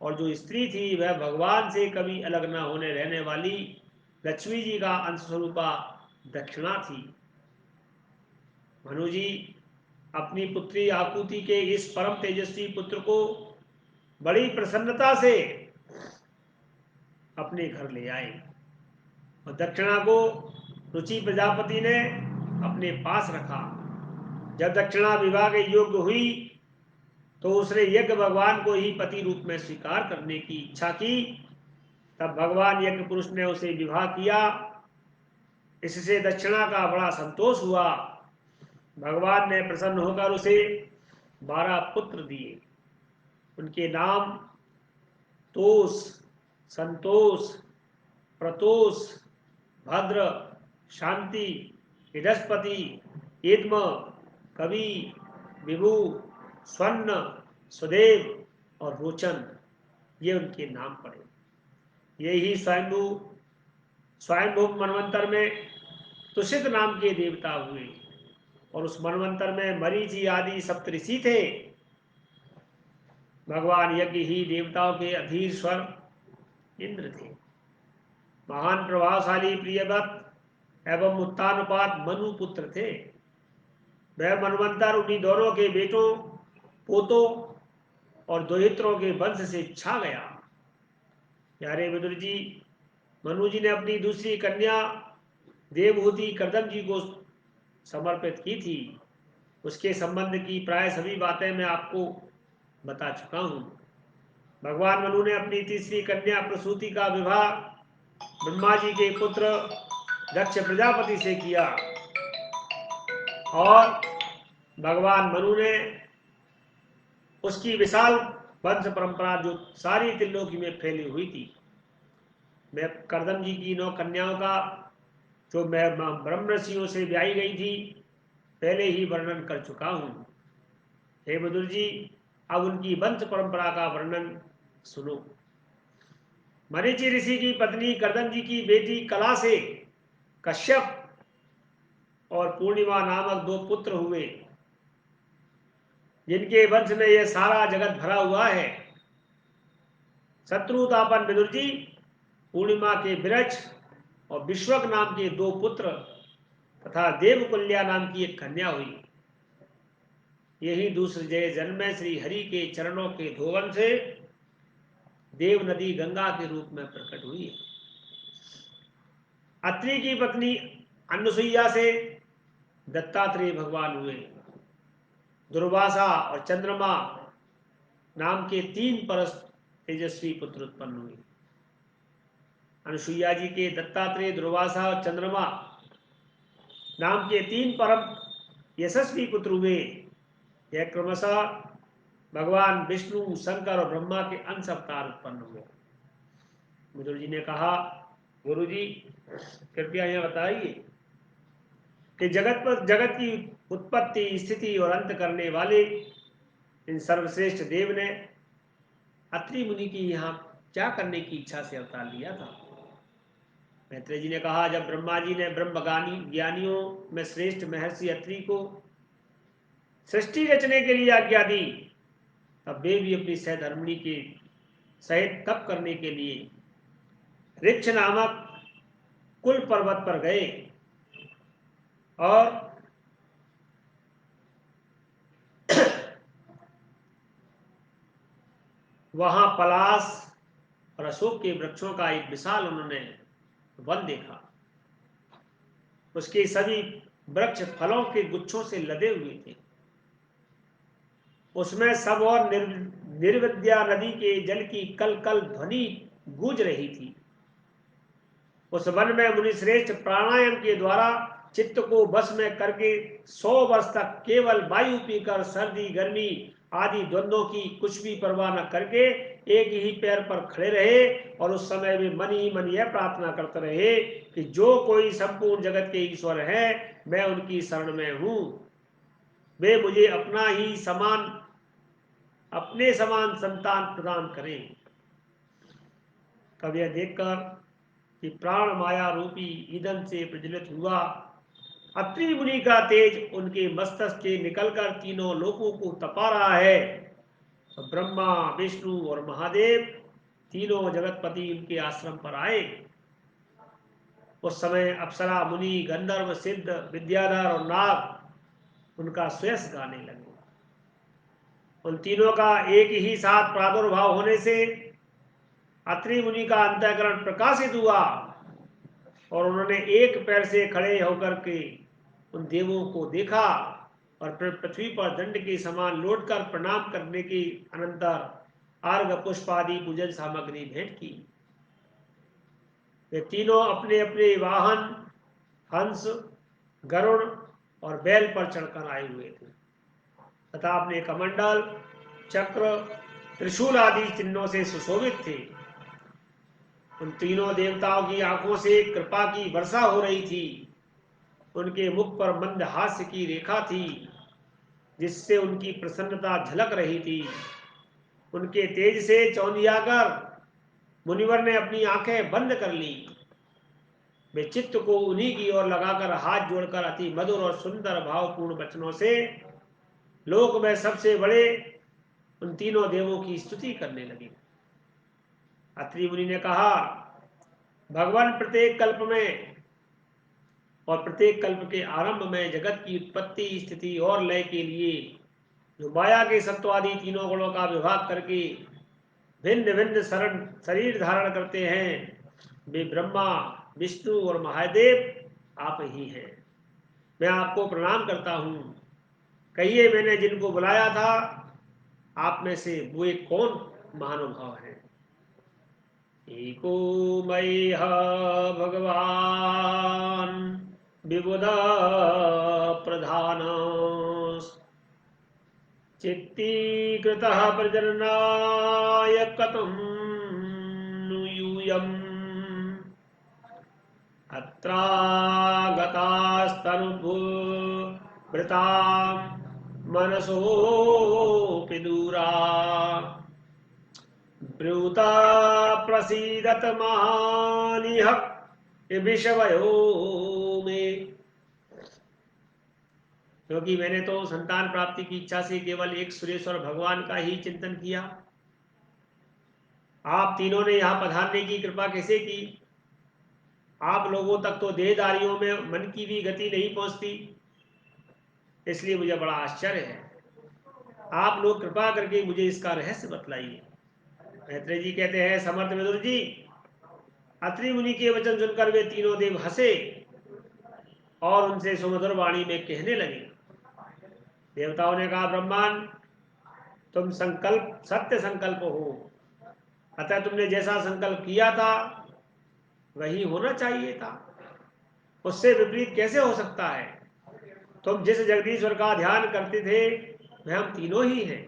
और जो स्त्री थी वह भगवान से कभी अलग न होने रहने वाली लक्ष्मी जी का अंश स्वरूपा दक्षिणा थी। मनु जी, अपनी पुत्री आकुति के इस परम तेजस्वी पुत्र को बड़ी प्रसन्नता से अपने घर ले आए और दक्षिणा को रुचि प्रजापति ने अपने पास रखा। जब दक्षिणा विवाह के योग्य हुई तो उसने यज्ञ भगवान को ही पति रूप में स्वीकार करने की इच्छा की। तब भगवान यज्ञ पुरुष ने उसे विवाह किया। इससे दक्षिणा का बड़ा संतोष हुआ। भगवान ने प्रसन्न होकर उसे 12 पुत्र दिए। उनके नाम तोष, संतोष, प्रतोष, भद्र, शांति, हिरस्पति, इद्म, कवि, विभु, स्वर्ण, सुदेव और रोचन, ये उनके नाम पड़े। यही स्वयंभू मनवंतर में तुषित नाम के देवता हुए और उस मनवंतर में मरीचि आदि सप्तऋषि थे। भगवान यज्ञ ही देवताओं के अधीर स्वर इंद्र थे। महान प्रभावशाली प्रियव्रत एवं उत्तानपात मनु पुत्र थे। वह मनवंतर उन्हीं दोनों के बेटों, पोतों और दोहित्रों के वंश से छा गया। प्यारे विदुर जी, मनु जी ने अपनी दूसरी कन्या देवहूति कर्दम जी को समर्पित की थी। उसके संबंध की प्राय सभी बातें मैं आपको बता चुका हूं। भगवान मनु ने अपनी तीसरी कन्या प्रसूति का विवाह ब्रह्मा जी के पुत्र दक्ष प्रजापति से किया और भगवान मनु ने उसकी विशाल वंश परंपरा जो सारी त्रिलोकी में फैली हुई थी। मैं कर्दम जी की 9 कन्याओं का जो मैं ब्रह्म ऋषियों से ब्याही गई थी पहले ही वर्णन कर चुका हूं। हे विदुर जी, अब उनकी वंश परंपरा का वर्णन सुनो। मरीचि ऋषि की पत्नी कर्दम जी की बेटी कला से कश्यप और पूर्णिमा नामक 2 पुत्र हुए, जिनके वंश में यह सारा जगत भरा हुआ है। शत्रुतापन विदुर जी, पूर्णिमा के विरज और विश्वक नाम के 2 पुत्र तथा देवकुल्या नाम की एक कन्या हुई। यही दूसरे जन्म में श्री हरि के चरणों के धोवन से देव नदी गंगा के रूप में प्रकट हुई है। अत्रि की पत्नी अनुसुईया से दत्तात्रेय भगवान हुए। दुर्वासा और चंद्रमा नाम के 3 परस तेजस्वी पुत्र उत्पन्न हुए। अनुसुईया जी के दत्तात्रेय, दुर्वासा और चंद्रमा नाम के 3 परम यशस्वी पुत्र हुए। यह क्रमशः भगवान विष्णु, शंकर और ब्रह्मा के अंश अवतार उत्पन्न हुए। विदुर जी ने कहा, गुरु जी कृपया यह बताइए कि जगत की उत्पत्ति, स्थिति और अंत करने वाले इन सर्वश्रेष्ठ देव ने अत्रि मुनि की यहाँ क्या करने की इच्छा से अवतार लिया था। मैत्रेय जी ने कहा, जब ब्रह्मा जी ने ब्रह्म ज्ञानियों में श्रेष्ठ महर्षि अत्रि को सृष्टि रचने के लिए आज्ञा दी, तब वे भी अपनी सहधर्मिणी के सहित तप करने के लिए ऋक्ष नामक कुल पर्वत पर गए और वहां पलाश और अशोक के वृक्षों का एक विशाल उन्होंने वन देखा। उसके सभी वृक्ष फलों के गुच्छों से लदे हुए थे। उसमें सब और निर्विद्या नदी के जल की कल कल ध्वनि गूंज रही थी। उस वन में मुनि श्रेष्ठ प्राणायाम के द्वारा चित्त को वश में करके 100 वर्ष तक केवल वायु पीकर सर्दी गर्मी आदि द्वंद्वों की कुछ भी परवाह न करके एक ही पैर पर खड़े रहे और उस समय में मन ही मन यह प्रार्थना करते रहे कि जो कोई संपूर्ण जगत के ईश्वर है, मैं उनकी शरण में हूं। वे मुझे अपने समान संतान प्रदान करें। तब यह देखकर कि प्राण माया रूपी ईंधन से प्रज्वलित हुआ अत्रि मुनि का तेज उनके मस्तक से निकलकर तीनों लोकों को तपा रहा है, तो ब्रह्मा, विष्णु और महादेव तीनों जगतपति उनके आश्रम पर आए। उस समय अप्सरा, मुनि, गंधर्व, सिद्ध, विद्याधर और नाग उनका श्रेयस गाने लगे। उन तीनों का एक ही साथ प्रादुर्भाव होने से अत्रि मुनि का अंतःकरण प्रकाशित हुआ और उन्होंने एक पैर से खड़े होकर के उन देवों को देखा और फिर पृथ्वी पर दंड के समान लौटकर प्रणाम करने के अनंतर अर्घ पुष्प आदि पूजन सामग्री भेंट की। वे तीनों अपने अपने वाहन हंस, गरुड़ और बैल पर चढ़कर आए हुए थे तथा अपने कमंडल, चक्र, त्रिशूल आदि चिन्हों से सुशोभित थे। उन तीनों देवताओं की आंखों से कृपा की वर्षा हो रही थी। उनके मुख पर मंद हास्य की रेखा थी जिससे उनकी प्रसन्नता झलक रही थी। उनके तेज से चौंधियाकर मुनिवर ने अपनी आंखें बंद कर ली। वे चित्त को उन्हीं की ओर लगाकर हाथ जोड़कर अति मधुर और सुंदर भावपूर्ण वचनों से लोक में सबसे बड़े उन तीनों देवों की स्तुति करने लगे। अत्रि मुनि ने कहा, भगवान प्रत्येक कल्प में और प्रत्येक कल्प के आरंभ में जगत की उत्पत्ति, स्थिति और लय के लिए जो माया के सत्वादि तीनों गुणों का विभाग करके भिन्न भिन्न शरीर धारण करते हैं, वे ब्रह्मा, विष्णु और महादेव आप ही हैं। मैं आपको प्रणाम करता हूं। कहिए, मैंने जिनको बुलाया था आप में से वो एक कौन महानुभाव है? एको मय्य भगवान विबुध प्रधान चित्तीकृतः प्रजननाय कथं नु यूयम् अत्रागतास्तनुभृतां मनसोऽपि दूरा ब्रूता प्रसीदत महानिह विषवयो में। क्योंकि मैंने तो संतान प्राप्ति की इच्छा से केवल एक सुरेश्वर भगवान का ही चिंतन किया। आप तीनों ने यहाँ पधारने की कृपा कैसे की? आप लोगों तक तो देहधारियों में मन की भी गति नहीं पहुंचती, इसलिए मुझे बड़ा आश्चर्य है। आप लोग कृपा करके मुझे इसका रहस्य बतलाइए। मैत्रेय जी कहते हैं, समर्थ विदुर जी, अत्रि मुनि के वचन सुनकर वे तीनों देव हंसे और उनसे सुमधुर वाणी में कहने लगे। देवताओं ने कहा, ब्रह्मांड, तुम सत्य संकल्प हो, अतः तुमने जैसा संकल्प किया था वही होना चाहिए था। उससे विपरीत कैसे हो सकता है? तुम जिस जगदीश्वर का ध्यान करते थे वह हम तीनों ही हैं।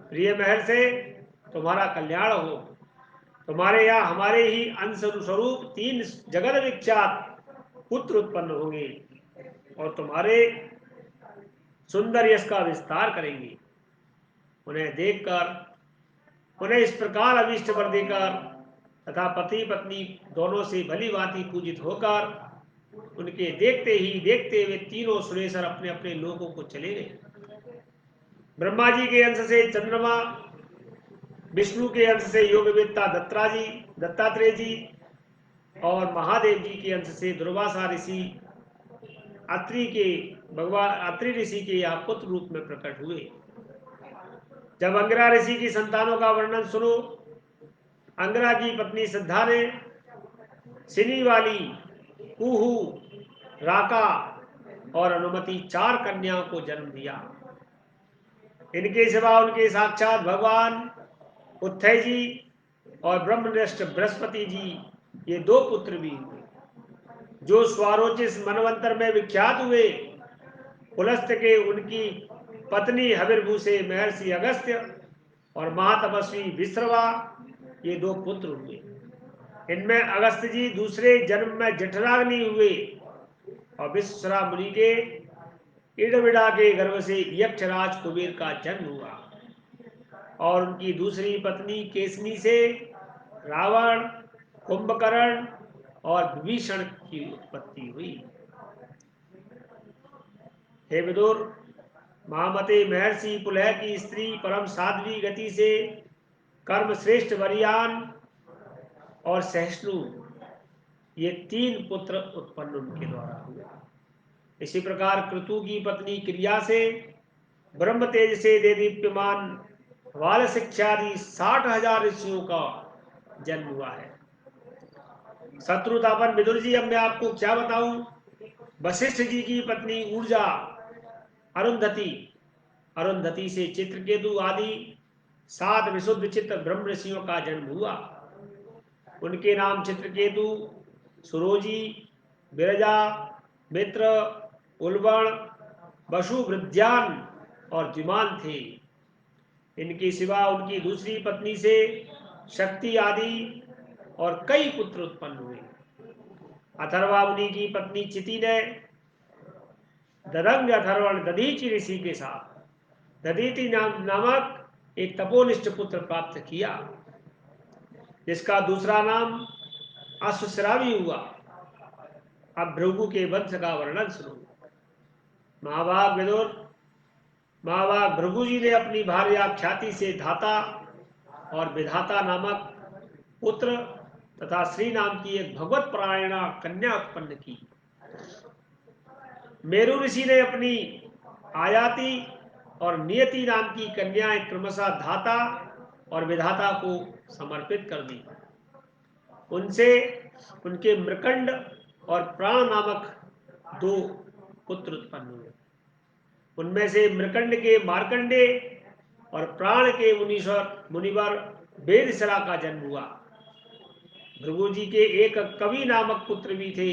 प्रिय महर्षि, तुम्हारा कल्याण हो। तुम्हारे यहाँ हमारे ही अंश स्वरूप 3 जगत विख्यात पुत्र उत्पन्न होंगे और तुम्हारे सुंदर यश का विस्तार करेंगे। उन्हें देखकर, उन्हें इस प्रकार अभिष्ट वर देकर तथा पति पत्नी दोनों से भली भांति पूजित होकर उनके देखते ही देखते वे तीनों सुरेश्वर अपने अपने लोकों को चले गए। ब्रह्मा जी के अंश से चंद्रमा, विष्णु के अंश से योगवेत्ता दत्तात्रेय जी और महादेव जी के अंश से दुर्वासा ऋषि अत्रि ऋषि के यहाँ पुत्र रूप में प्रकट हुए। जब अंगिरा ऋषि की संतानों का वर्णन सुनो, अंगिरा की पत्नी सिद्धा ने सिनी वाली, कुहू, राका और अनुमति 4 कन्याओं को जन्म दिया। इनके सिवा उनके साक्षात भगवान उत्थय जी और ब्रह्मनिष्ठ बृहस्पति जी, ये 2 पुत्र भी हुए जो स्वारोचिस मनवंतर में विख्यात हुए। पुलस्त के उनकी पत्नी हविर्भू से महर्षि अगस्त्य और महातपस्वी विश्रवा, ये 2 पुत्र हुए। इनमें अगस्त्य जी दूसरे जन्म में जठराग्नि हुए और विश्रवा मुनि के इडविड़ा के गर्भ से यक्षराज कुबेर का जन्म हुआ और उनकी दूसरी पत्नी केसनी से रावण, कुंभकर्ण और विभीषण की उत्पत्ति हुई। हे विदुर, महामते महर्षि पुलह की स्त्री परम साध्वी गति से कर्म श्रेष्ठ वरियान और सहिष्णु, ये 3 पुत्र उत्पन्न उनके द्वारा हुए। इसी प्रकार क्रतु की पत्नी क्रिया से ब्रह्म तेज से देदीप्यमान वाल शिक्षादि 60,000 ऋषियों का जन्म हुआ है। शत्रुतापन विदुर जी, अब मैं आपको क्या बताऊं। वशिष्ठ जी की पत्नी ऊर्जा अरुंधति, अरुंधति से चित्रकेतु आदि 7 विशुद्ध चित्त ब्रह्म ऋषियों का जन्म हुआ। उनके नाम चित्रकेतु, सुरोजी, विरजा, मित्र, उल्बण, वसु, वृद्ध्यान और द्युमान थे। इनके सिवा उनकी दूसरी पत्नी से शक्ति आदि और कई पुत्र उत्पन्न हुए। अथर्वा मुनि की पत्नी चिति ने ददंग अथर्वण दधीचि ऋषि के साथ दधीति नामक एक तपोनिष्ठ पुत्र प्राप्त किया, जिसका दूसरा नाम अश्वश्रावी हुआ। अब भृगु के वंश का वर्णन सुनो। महाभाग विदुर, महाभाग भृगु जी ने अपनी भार्या ख्याति से धाता और विधाता नामक पुत्र तथा श्री नाम की एक भगवत परायणा कन्या उत्पन्न की। मेरु ऋषि ने अपनी आयाति और नियति नाम की कन्याएं क्रमशः धाता और विधाता को समर्पित कर दी। उनसे उनके मृकंड और प्राण नामक 2 पुत्र उत्पन्न हुए। उनमें से मृकंड के मार्कंडे और प्राण के मुनिवर वेदशरा का जन्म हुआ। भृगु जी के एक कवि नामक पुत्र भी थे।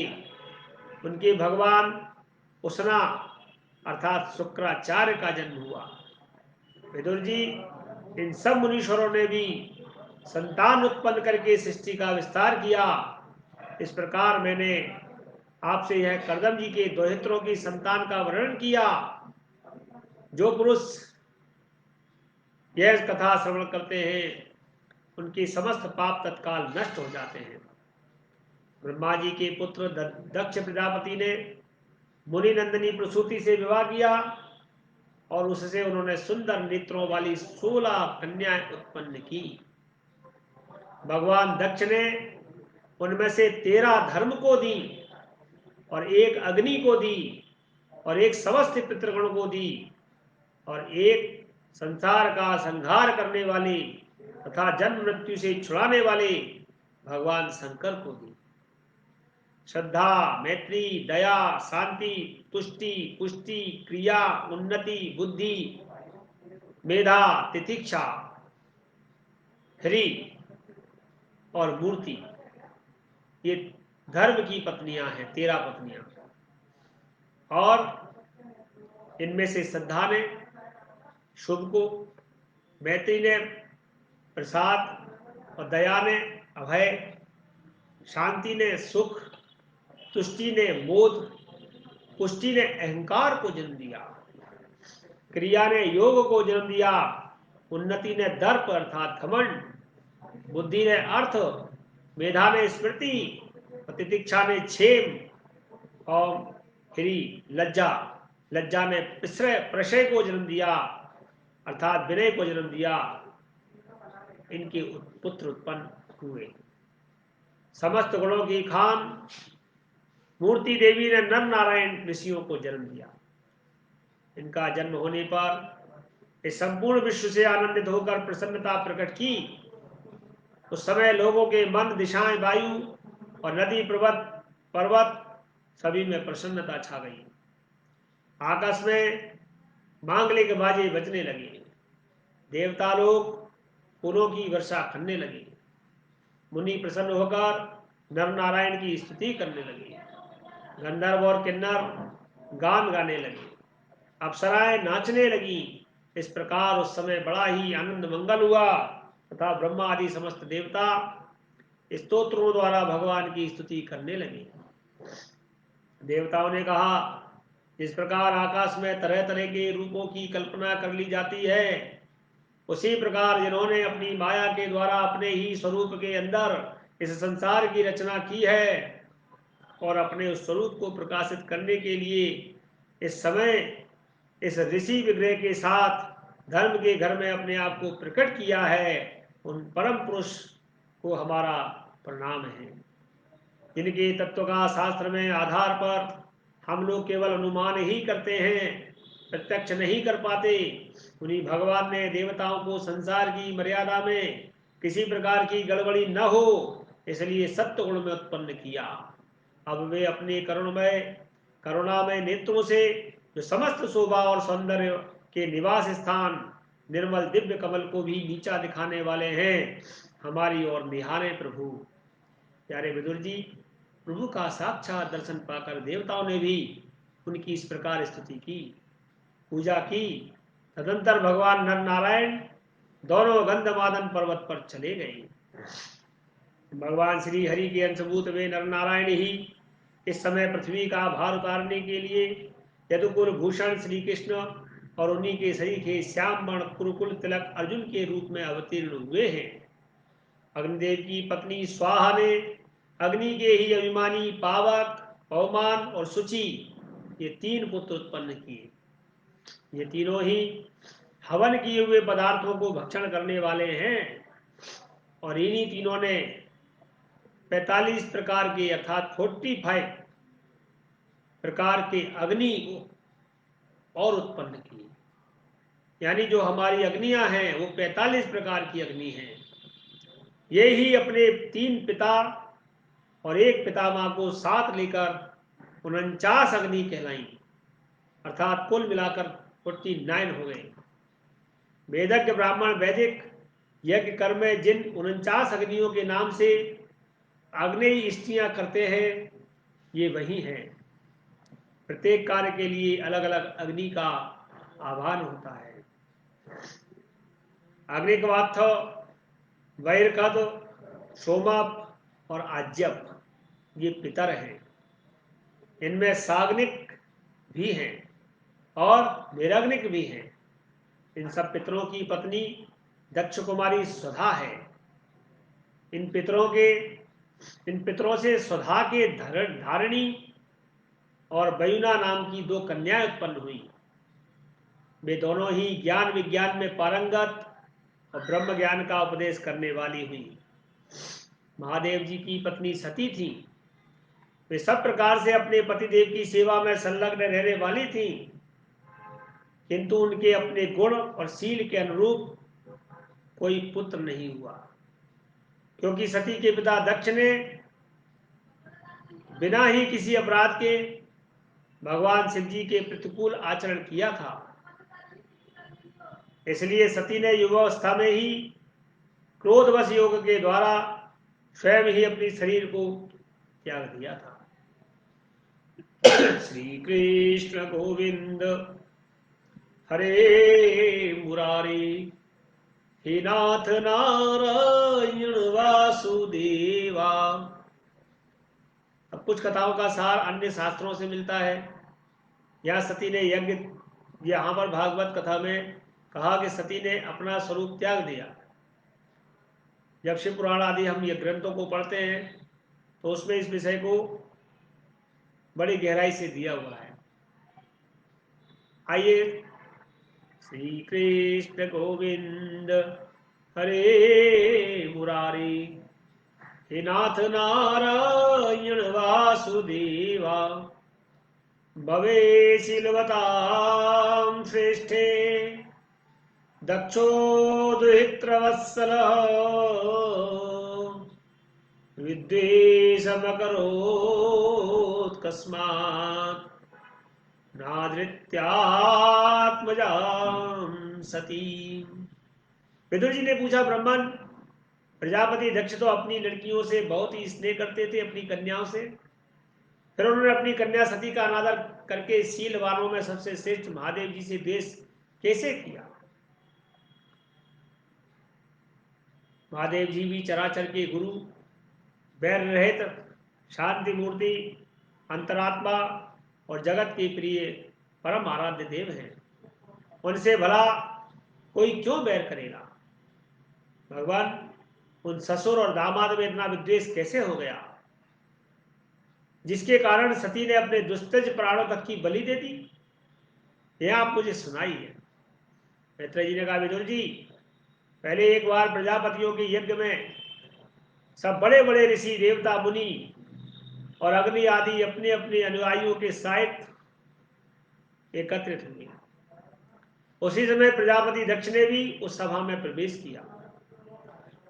उनके भगवान उसना अर्थात शुक्राचार्य का जन्म हुआ। विदुर जी, इन सब मुनीश्वरों ने भी संतान उत्पन्न करके सृष्टि का विस्तार किया। इस प्रकार मैंने आपसे यह कर्दम जी के दोहित्रों की संतान का वर्णन किया। जो पुरुष यह कथा श्रवण करते हैं उनके समस्त पाप तत्काल नष्ट हो जाते हैं। ब्रह्मा जी के पुत्र दक्ष प्रजापति ने मुनि नंदिनी प्रसूति से विवाह किया और उससे उन्होंने सुंदर नेत्रों वाली 16 कन्याएं उत्पन्न की। भगवान दक्ष ने उनमें से 13 धर्म को दी और 1 अग्नि को दी और 1 समस्त पितृगण को दी और 1 संसार का संहार करने वाली तथा जन्म मृत्यु से छुड़ाने वाले भगवान शंकर को दी। श्रद्धा, मैत्री, दया, शांति, तुष्टि, पुष्टि, क्रिया, उन्नति, बुद्धि, मेधा, तितिक्षा, ह्री और मूर्ति, ये धर्म की पत्नियां हैं, 13 पत्नियां। और इनमें से श्रद्धा ने शुभ को, मैत्री ने प्रसाद और दया ने अभय, शांति ने सुख, तुष्टि ने मोद, पुष्टि ने अहंकार को जन्म दिया, क्रिया ने योग को जन्म दिया, उन्नति ने दर्प अर्थात घमंड, बुद्धि ने अर्थ, मेधा ने स्मृति, तितिक्षा ने क्षेम और ह्री लज्जा, लज्जा ने प्रशय को जन्म दिया अर्थात विनय को जन्म दिया। इनके पुत्र उत्पन्न हुए। समस्त गुणों की खान मूर्ति देवी ने नर नारायण ऋषियों को जन्म दिया। इनका जन्म होने पर इस संपूर्ण विश्व से आनंदित होकर प्रसन्नता प्रकट की। उस समय लोगों के मन, दिशाएं, वायु और नदी, पर्वत सभी में प्रसन्नता छा गई। आकाश में मांगलिक बाजे बजने लगे। देवता लोग फूलों की वर्षा करने लगे। मुनि प्रसन्न होकर नर नारायण की स्तुति करने लगे। गंधर्व और किन्नर गान गाने लगे। अप्सराएं नाचने लगी। इस प्रकार उस समय बड़ा ही आनंद मंगल हुआ तथा ब्रह्मा आदि समस्त देवता स्तोत्रों द्वारा भगवान की स्तुति करने लगे। देवताओं ने कहा, जिस प्रकार आकाश में तरह तरह के रूपों की कल्पना कर ली जाती है, उसी प्रकार जिन्होंने अपनी माया के द्वारा अपने ही स्वरूप के अंदर इस संसार की रचना की है और अपने उस स्वरूप को प्रकाशित करने के लिए इस समय इस ऋषि विग्रह के साथ धर्म के घर में अपने आप को प्रकट किया है, उन परम पुरुष को हमारा प्रणाम है। जिनके तत्व का शास्त्र में आधार पर हम लोग केवल अनुमान ही करते हैं, प्रत्यक्ष नहीं कर पाते। उन्हीं भगवान ने देवताओं को संसार की मर्यादा में किसी प्रकार की गड़बड़ी न हो इसलिए सत्य गुण में उत्पन्न किया। अब वे अपने करुणामय नेत्रों से जो समस्त शोभा और सौंदर्य के निवास स्थान निर्मल दिव्य कमल को भी नीचा दिखाने वाले हैं, हमारी ओर निहारे प्रभु। प्यारे विदुर जी, प्रभु का साक्षात दर्शन पाकर देवताओं ने भी उनकी इस प्रकार स्तुति की, पूजा की। तदंतर भगवान नर नारायण दोनों गंधमादन पर्वत पर चले गए। भगवान श्री हरि के अंशभूत वे नर नारायण ही इस समय पृथ्वी का भार उतारने के लिए यदुकुल भूषण श्री कृष्ण और उन्हीं के सरीखे श्याम वर्ण कुरुकुल तिलक अर्जुन के रूप में अवतीर्ण हुए हैं। अग्निदेव की पत्नी स्वाहा ने अग्नि के ही अभिमानी पावक, पवमान और शुचि ये 3 पुत्र उत्पन्न किए। ये तीनों ही हवन किए हुए पदार्थों को भक्षण करने वाले हैं और इन्हीं तीनों ने 45 प्रकार के अर्थात 45 प्रकार के अग्नि और उत्पन्न किए। यानी जो हमारी अग्नियां हैं वो 45 प्रकार की अग्नि हैं। ये ही अपने 3 पिता और 1 पितामह को साथ लेकर 49 अग्नि कहलाई, अर्थात कुल मिलाकर 49 हो गए। वेदज्ञ ब्राह्मण वैदिक यज्ञ कर्म में जिन 49 अग्नियों के नाम से आग्नेय स्त्रियां करते हैं ये वही हैं। प्रत्येक कार्य के लिए अलग अलग अग्नि का आह्वान होता है। अग्निकवाथ, वैरकद, सोमप और आज्यप ये पितर हैं। इनमें साग्निक भी हैं और निरग्निक भी हैं। इन सब पितरों की पत्नी दक्ष कुमारी स्वधा है। इन पितरों से स्वधा के धारिणी और वयुना नाम की 2 कन्याएं उत्पन्न हुई। वे दोनों ही ज्ञान विज्ञान में पारंगत और ब्रह्म ज्ञान का उपदेश करने वाली हुई। महादेव जी की पत्नी सती थी। वे सब प्रकार से अपने पतिदेव की सेवा में संलग्न रहने वाली थी, किंतु उनके अपने गुण और शील के अनुरूप कोई पुत्र नहीं हुआ, क्योंकि सती के पिता दक्ष ने बिना ही किसी अपराध के भगवान शिव जी के प्रतिकूल आचरण किया था। इसलिए सती ने युवावस्था में ही क्रोधवश योग के द्वारा स्वयं ही अपने शरीर को त्याग दिया था। श्री कृष्ण गोविंद हरे मुरारी, हे नाथ नारायण वासुदेवा। अब कुछ कथाओं का सार अन्य शास्त्रों से मिलता है। यह सती ने यज्ञ, यहाँ पर भागवत कथा में कहा कि सती ने अपना स्वरूप त्याग दिया। जब शिव पुराण आदि हम ये ग्रंथों को पढ़ते हैं तो उसमें इस विषय को बड़ी गहराई से दिया हुआ है। आइए, श्री कृष्ण गोविंद हरे मुरारी, हे नाथ नारायण वासुदेवा। भवे शीलवतां श्रेष्ठे दक्षो दुहित्रवत्सलः, विद्वेषमकरोत् कस्मात् नादृत्यात्मजां सती। विदुर जी ने पूछा, ब्राह्मण, प्रजापति दक्ष तो अपनी लड़कियों से बहुत ही स्नेह करते थे, अपनी कन्याओं से। फिर उन्होंने अपनी कन्या सती का अनादर करके शीलवानों में सबसे श्रेष्ठ महादेव जी से द्वेष कैसे किया? महादेव जी भी चराचर के गुरु, वैर रहित, शांति मूर्ति, अंतरात्मा और जगत के प्रिय परम आराध्य देव हैं। उनसे भला कोई क्यों बैर करेगा? भगवान, उन ससुर और दामाद में इतना विद्वेष कैसे हो गया, जिसके कारण सती ने अपने दुस्तज प्राणों तक की बलि दे दी? यह आप मुझे सुनाइए। मैत्रेय जी ने कहा, विदुर जी, पहले एक बार प्रजापतियों के यज्ञ में सब बड़े बड़े ऋषि, देवता, मुनि और अग्नि आदि अपने अपने अनुयायियों के साथ एकत्रित हुए। उसी समय प्रजापति दक्ष ने भी उस सभा में प्रवेश किया।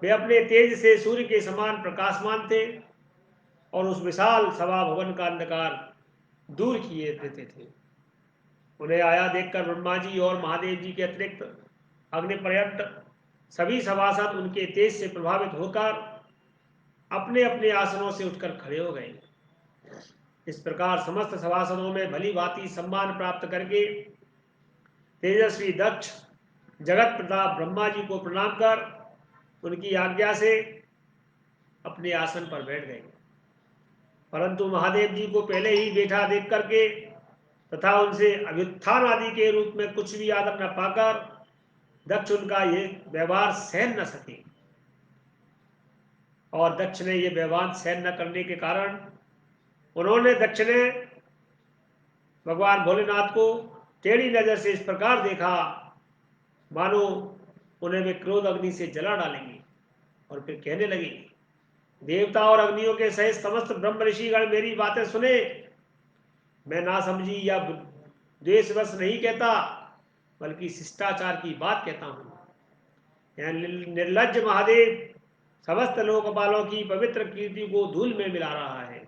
वे अपने तेज से सूर्य के समान प्रकाशमान थे और उस विशाल सभा भवन का अंधकार दूर किए देते थे। उन्हें आया देखकर ब्रह्मा जी और महादेव जी के अतिरिक्त अग्नि पर्यंत सभी सभासद उनके तेज से प्रभावित होकर अपने अपने आसनों से उठकर खड़े हो गए। इस प्रकार समस्त सभासदों में भली भांति सम्मान प्राप्त करके तेजस्वी दक्ष जगत प्रताप ब्रह्मा जी को प्रणाम कर उनकी आज्ञा से अपने आसन पर बैठ गए। परंतु महादेव जी को पहले ही बैठा देख करके तथा उनसे अभ्युत्थान आदि के रूप में कुछ भी आदर न पाकर दक्ष उनका ये व्यवहार सहन न सके, और दक्ष ने ये व्यवहार सहन न करने के कारण उन्होंने दक्ष ने भगवान भोलेनाथ को टेढ़ी नजर से इस प्रकार देखा मानो उन्हें वे क्रोध अग्नि से जला डालेंगे, और फिर कहने लगे, देवता और अग्नियों के सहित समस्त ब्रह्म ऋषिगण मेरी बातें सुने। मैं ना समझी या द्वेषवश नहीं कहता, बल्कि शिष्टाचार की बात कहता हूं। यह निर्लज्ज महादेव समस्त लोकपालों की पवित्र कीर्ति को धूल में मिला रहा है।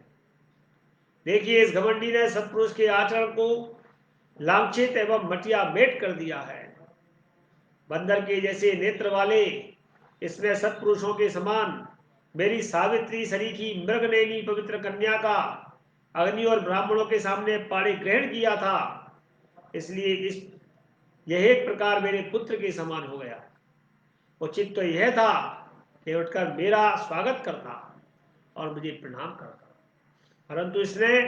देखिए, इस घमंडी ने सत्पुरुष के आचरण को लांछित एवं मटिया मेट कर दिया है। बंदर के जैसे नेत्र वाले इसने सत्पुरुषों के समान मेरी सावित्री सरीखी मृगनयनी पवित्र कन्या का अग्नि और ब्राह्मणों के सामने पाणी ग्रहण किया था, इसलिए यह एक प्रकार मेरे पुत्र के समान हो गया। उचित तो यह था कि उठकर मेरा स्वागत करता और मुझे प्रणाम करता, परंतु इसने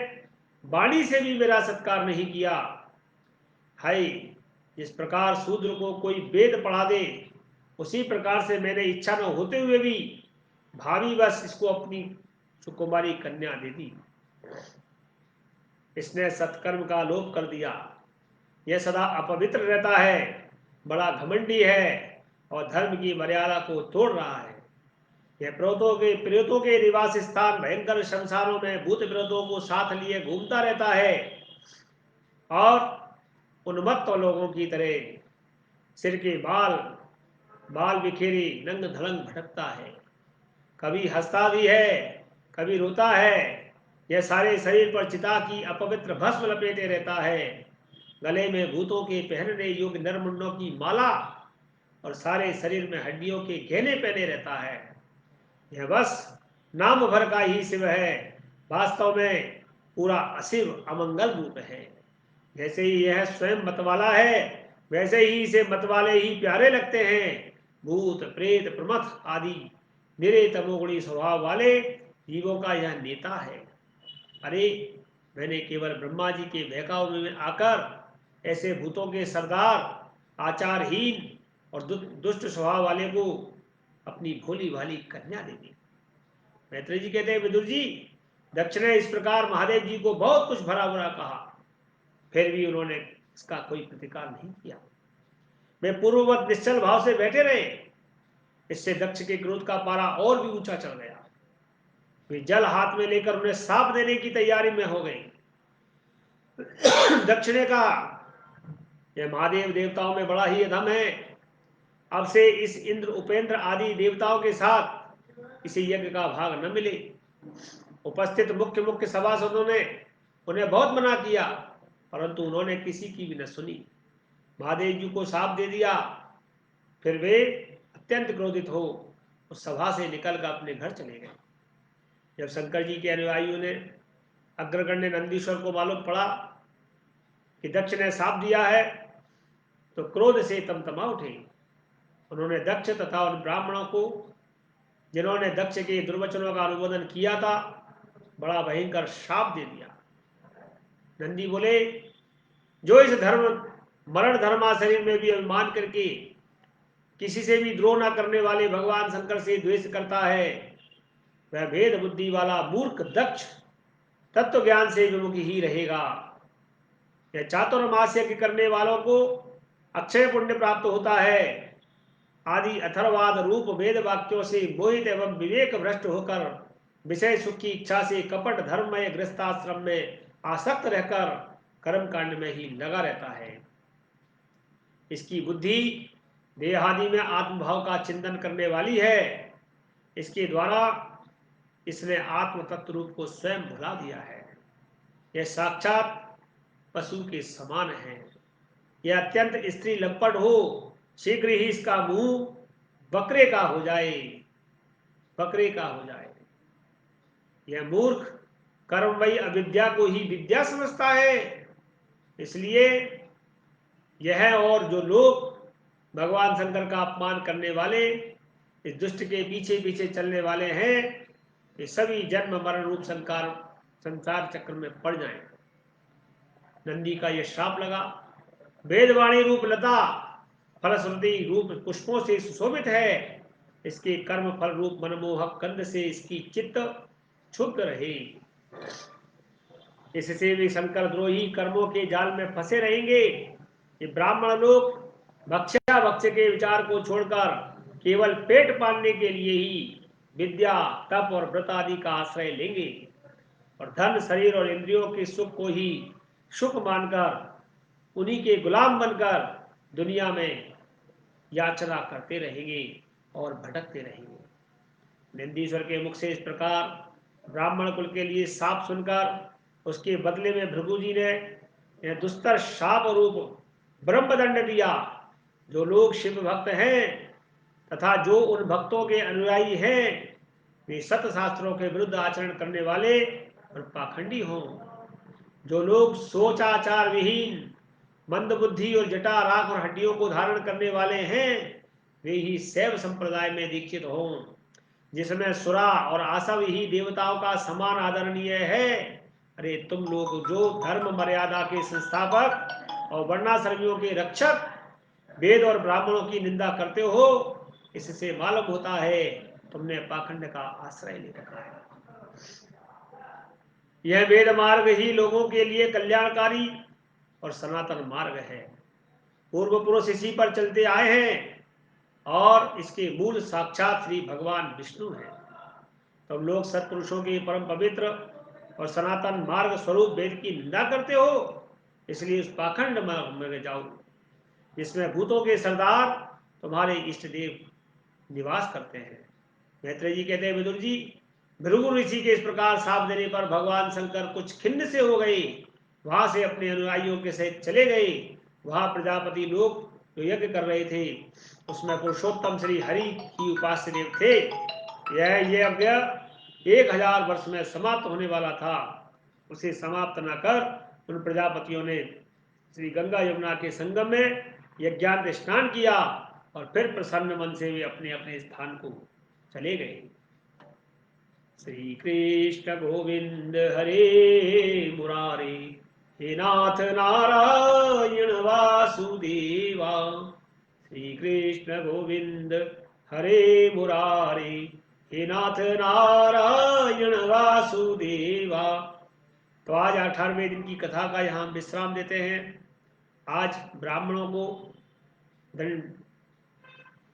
वाणी से भी मेरा सत्कार नहीं किया। हाय, जिस प्रकार शूद्र को कोई वेद पढ़ा दे, उसी प्रकार से मैंने इच्छा न होते हुए भी भावी बस इसको अपनी सुकुमारी कन्या दे दी। इसने सत्कर्म का लोप कर दिया। यह सदा अपवित्र रहता है, बड़ा घमंडी है और धर्म की मर्यादा को तोड़ रहा है। यह प्रेतों के निवास स्थान भयंकर शमशानों में भूत प्रेतों को साथ लिए घूमता रहता है और उन्मत्त लोगों की तरह सिर के बाल बिखेरे नंग धड़ंग भटकता है। कभी हंसता भी है, कभी रोता है। यह सारे शरीर पर चिता की अपवित्र भस्म लपेटे रहता है। गले में भूतों के पहनने योग्य नरमुंडों की माला और सारे शरीर में हड्डियों के गहने पहने रहता है। यह बस नाम भर का ही शिव है, वास्तव में पूरा अशिव अमंगल रूप है। जैसे ही यह स्वयं मतवाला है, वैसे ही इसे मतवाले ही प्यारे लगते हैं। भूत प्रेत प्रमथ आदि निरे तमोगुणी स्वभाव वाले जीवों का यह नेता है। अरे, मैंने केवल ब्रह्मा जी के बहकावे में आकर ऐसे भूतों के सरदार, आचारहीन और दुष्ट स्वभाव वाले को अपनी भोली भाली कन्या दे दी। मैत्रेय जी कहते हैं, विदुर जी, दक्ष ने इस प्रकार महादेव जी को बहुत कुछ भरा बुरा कहा, फिर भी उन्होंने इसका कोई प्रतिकार नहीं किया। वे पूर्ववत निश्चल भाव से बैठे रहे। इससे दक्ष के क्रोध का पारा और भी ऊंचा चढ़ गया। वे जल हाथ में लेकर उन्हें साप देने की तैयारी में हो गई। दक्ष ने कहा, यह महादेव देवताओं में बड़ा ही अधम है। अब से इस इंद्र उपेंद्र आदि देवताओं के साथ इसे यज्ञ का भाग न मिले। उपस्थित मुख्य सभासदों ने उन्हें बहुत मना किया, परंतु उन्होंने किसी की भी न सुनी। महादेव जी को शाप दे दिया। फिर वे अत्यंत क्रोधित हो उस सभा से निकलकर अपने घर चले गए। जब शंकर जी के अनुयायियों ने अग्रगण्य नंदीश्वर को मालूम पड़ा कि दक्ष ने शाप दिया है, तो क्रोध से तमतमा उठे। उन्होंने दक्ष तथा उन ब्राह्मणों को जिन्होंने दक्ष के दुर्वचनों का अनुमोदन किया था, बड़ा भयंकर शाप दे दिया। नंदी बोले, जो इस मरण धर्मा शरीर में भी अभिमान करके किसी से भी द्रोह न करने वाले भगवान शंकर से द्वेष करता है, वह भेद बुद्धि वाला मूर्ख दक्ष तत्व ज्ञान से विमुख ही रहेगा। यह चातुर्मास यज्ञ करने वालों को अक्षय पुण्य प्राप्त होता है। आदि अथर्वाद रूप वेद वाक्यों से मोहित एवं विवेक भ्रष्ट होकर विषय सुख की इच्छा से कपट धर्म में गृहस्थाश्रम में आसक्त रहकर कर्मकांड में ही लगा रहता है। इसकी बुद्धि देहादि में आत्मभाव का चिंतन करने वाली है। इसके द्वारा इसने आत्म तत्व रूप को स्वयं भुला दिया है। यह साक्षात पशु के समान है। यह अत्यंत स्त्री लंपट हो, शीघ्र ही इसका मुंह बकरे का हो जाए, बकरे का हो जाए। यह मूर्ख कर्ममयी अविद्या को ही विद्या समझता है। इसलिए यह और जो लोग भगवान शंकर का अपमान करने वाले, इस दुष्ट के पीछे पीछे चलने वाले हैं, ये सभी जन्म मरण रूप संसार चक्र में पड़ जाएं। नंदी का यह श्राप लगा। वेदवाणी रूप लता फलश्रुति रूप पुष्पों से सुशोभित है। इसके कर्म फल रूप मनमोहक कंद से इसकी चित्त क्षुब्ध रहे। इससे भी शंकर द्रोही कर्मों के जाल में फंसे रहेंगे। ये ब्राह्मण लोग भक्ष्या भक्ष्य के विचार को छोड़कर केवल पेट पालने के लिए ही विद्या, तप और व्रत आदि का आश्रय लेंगे और धन, शरीर और इंद्रियों के सुख को ही सुख मानकर उन्हीं के गुलाम बनकर दुनिया में याचना करते रहेंगे और भटकते रहेंगे। नंदीश्वर के मुख से इस प्रकार ब्राह्मण कुल के लिए शाप सुनकर उसके बदले में भृगु जी ने यह दुस्तर शाप रूप ब्रह्मदंड दिया। जो लोग शिव भक्त हैं तथा जो उन भक्तों के अनुयायी हैं, वे सत शास्त्रों के विरुद्ध आचरण करने वाले और पाखंडी हों। जो लोग सोच आचार विहीन, मंद बुद्धि और जटा, राख और हड्डियों को धारण करने वाले हैं, वे ही शैव संप्रदाय में दीक्षित हों, जिसमें सुरा और आसव ही देवताओं का समान आदरणीय है। अरे तुम लोग जो धर्म मर्यादा के संस्थापक और वर्णाश्रमियों के रक्षक, वेद और ब्राह्मणों की निंदा करते हो, इससे मालूम होता है तुमने पाखंड का आश्रय ले रखा है। यह वेद मार्ग ही लोगों के लिए कल्याणकारी और सनातन मार्ग है। पूर्व पुरुष इसी पर चलते आए हैं और इसके मूल साक्षात श्री भगवान विष्णु हैं। तुम लोग सत्पुरुषों के परम पवित्र और सनातन मार्ग स्वरूप वेद की निंदा करते हो, इसलिए उस पाखंड मार्ग में जाओ जिसमें भूतों के सरदार तुम्हारे इष्ट देव निवास करते हैं। मैत्रेय जी कहते हैं, विदुर जी, भृगु ऋषि के इस प्रकार साप देने पर भगवान शंकर कुछ खिन्न से हो गए। वहां से अपने अनुयायियों के सहित चले गए। वहां प्रजापति लोग जो यज्ञ कर रहे थे उसमें पुरुषोत्तम श्री हरि ही उपास्य देव थे। यह यज्ञ 1000 वर्ष में समाप्त होने वाला था। उसे समाप्त न कर उन प्रजापतियों ने श्री गंगा यमुना के संगम में यज्ञांत स्नान किया और फिर प्रसन्न मन से वे अपने अपने स्थान को चले गए। श्री कृष्ण गोविंद हरे मुरारे, हे नाथ नारायण वासुदेवा। श्री कृष्ण गोविंद हरे मुरारे, हे नाथ नारायण वासुदेवा। तो आज 18वें दिन की कथा का यहाँ विश्राम देते हैं। आज ब्राह्मणों को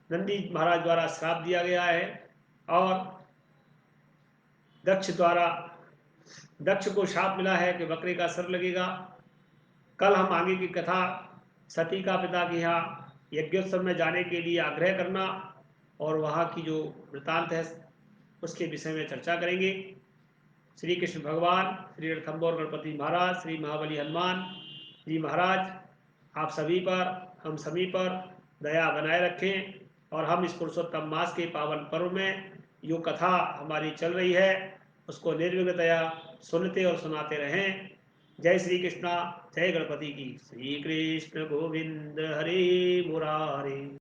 नंदी महाराज द्वारा श्राप दिया गया है और दक्ष को शाप मिला है कि बकरे का सर लगेगा। कल हम आगे की कथा सती का पिता के यहाँ यज्ञोत्सव में जाने के लिए आग्रह करना और वहाँ की जो वृतांत है उसके विषय में चर्चा करेंगे। श्री कृष्ण भगवान, श्री रणथंभौर गणपति महाराज, श्री महाबली हनुमान जी महाराज आप सभी पर, हम सभी पर दया बनाए रखें और हम इस पुरुषोत्तम मास के पावन पर्व में जो कथा हमारी चल रही है उसको निर्विघ्नतया सुनते और सुनाते रहें। जय श्री कृष्णा, जय गणपति की। श्री कृष्ण गोविंद हरे मुरारे।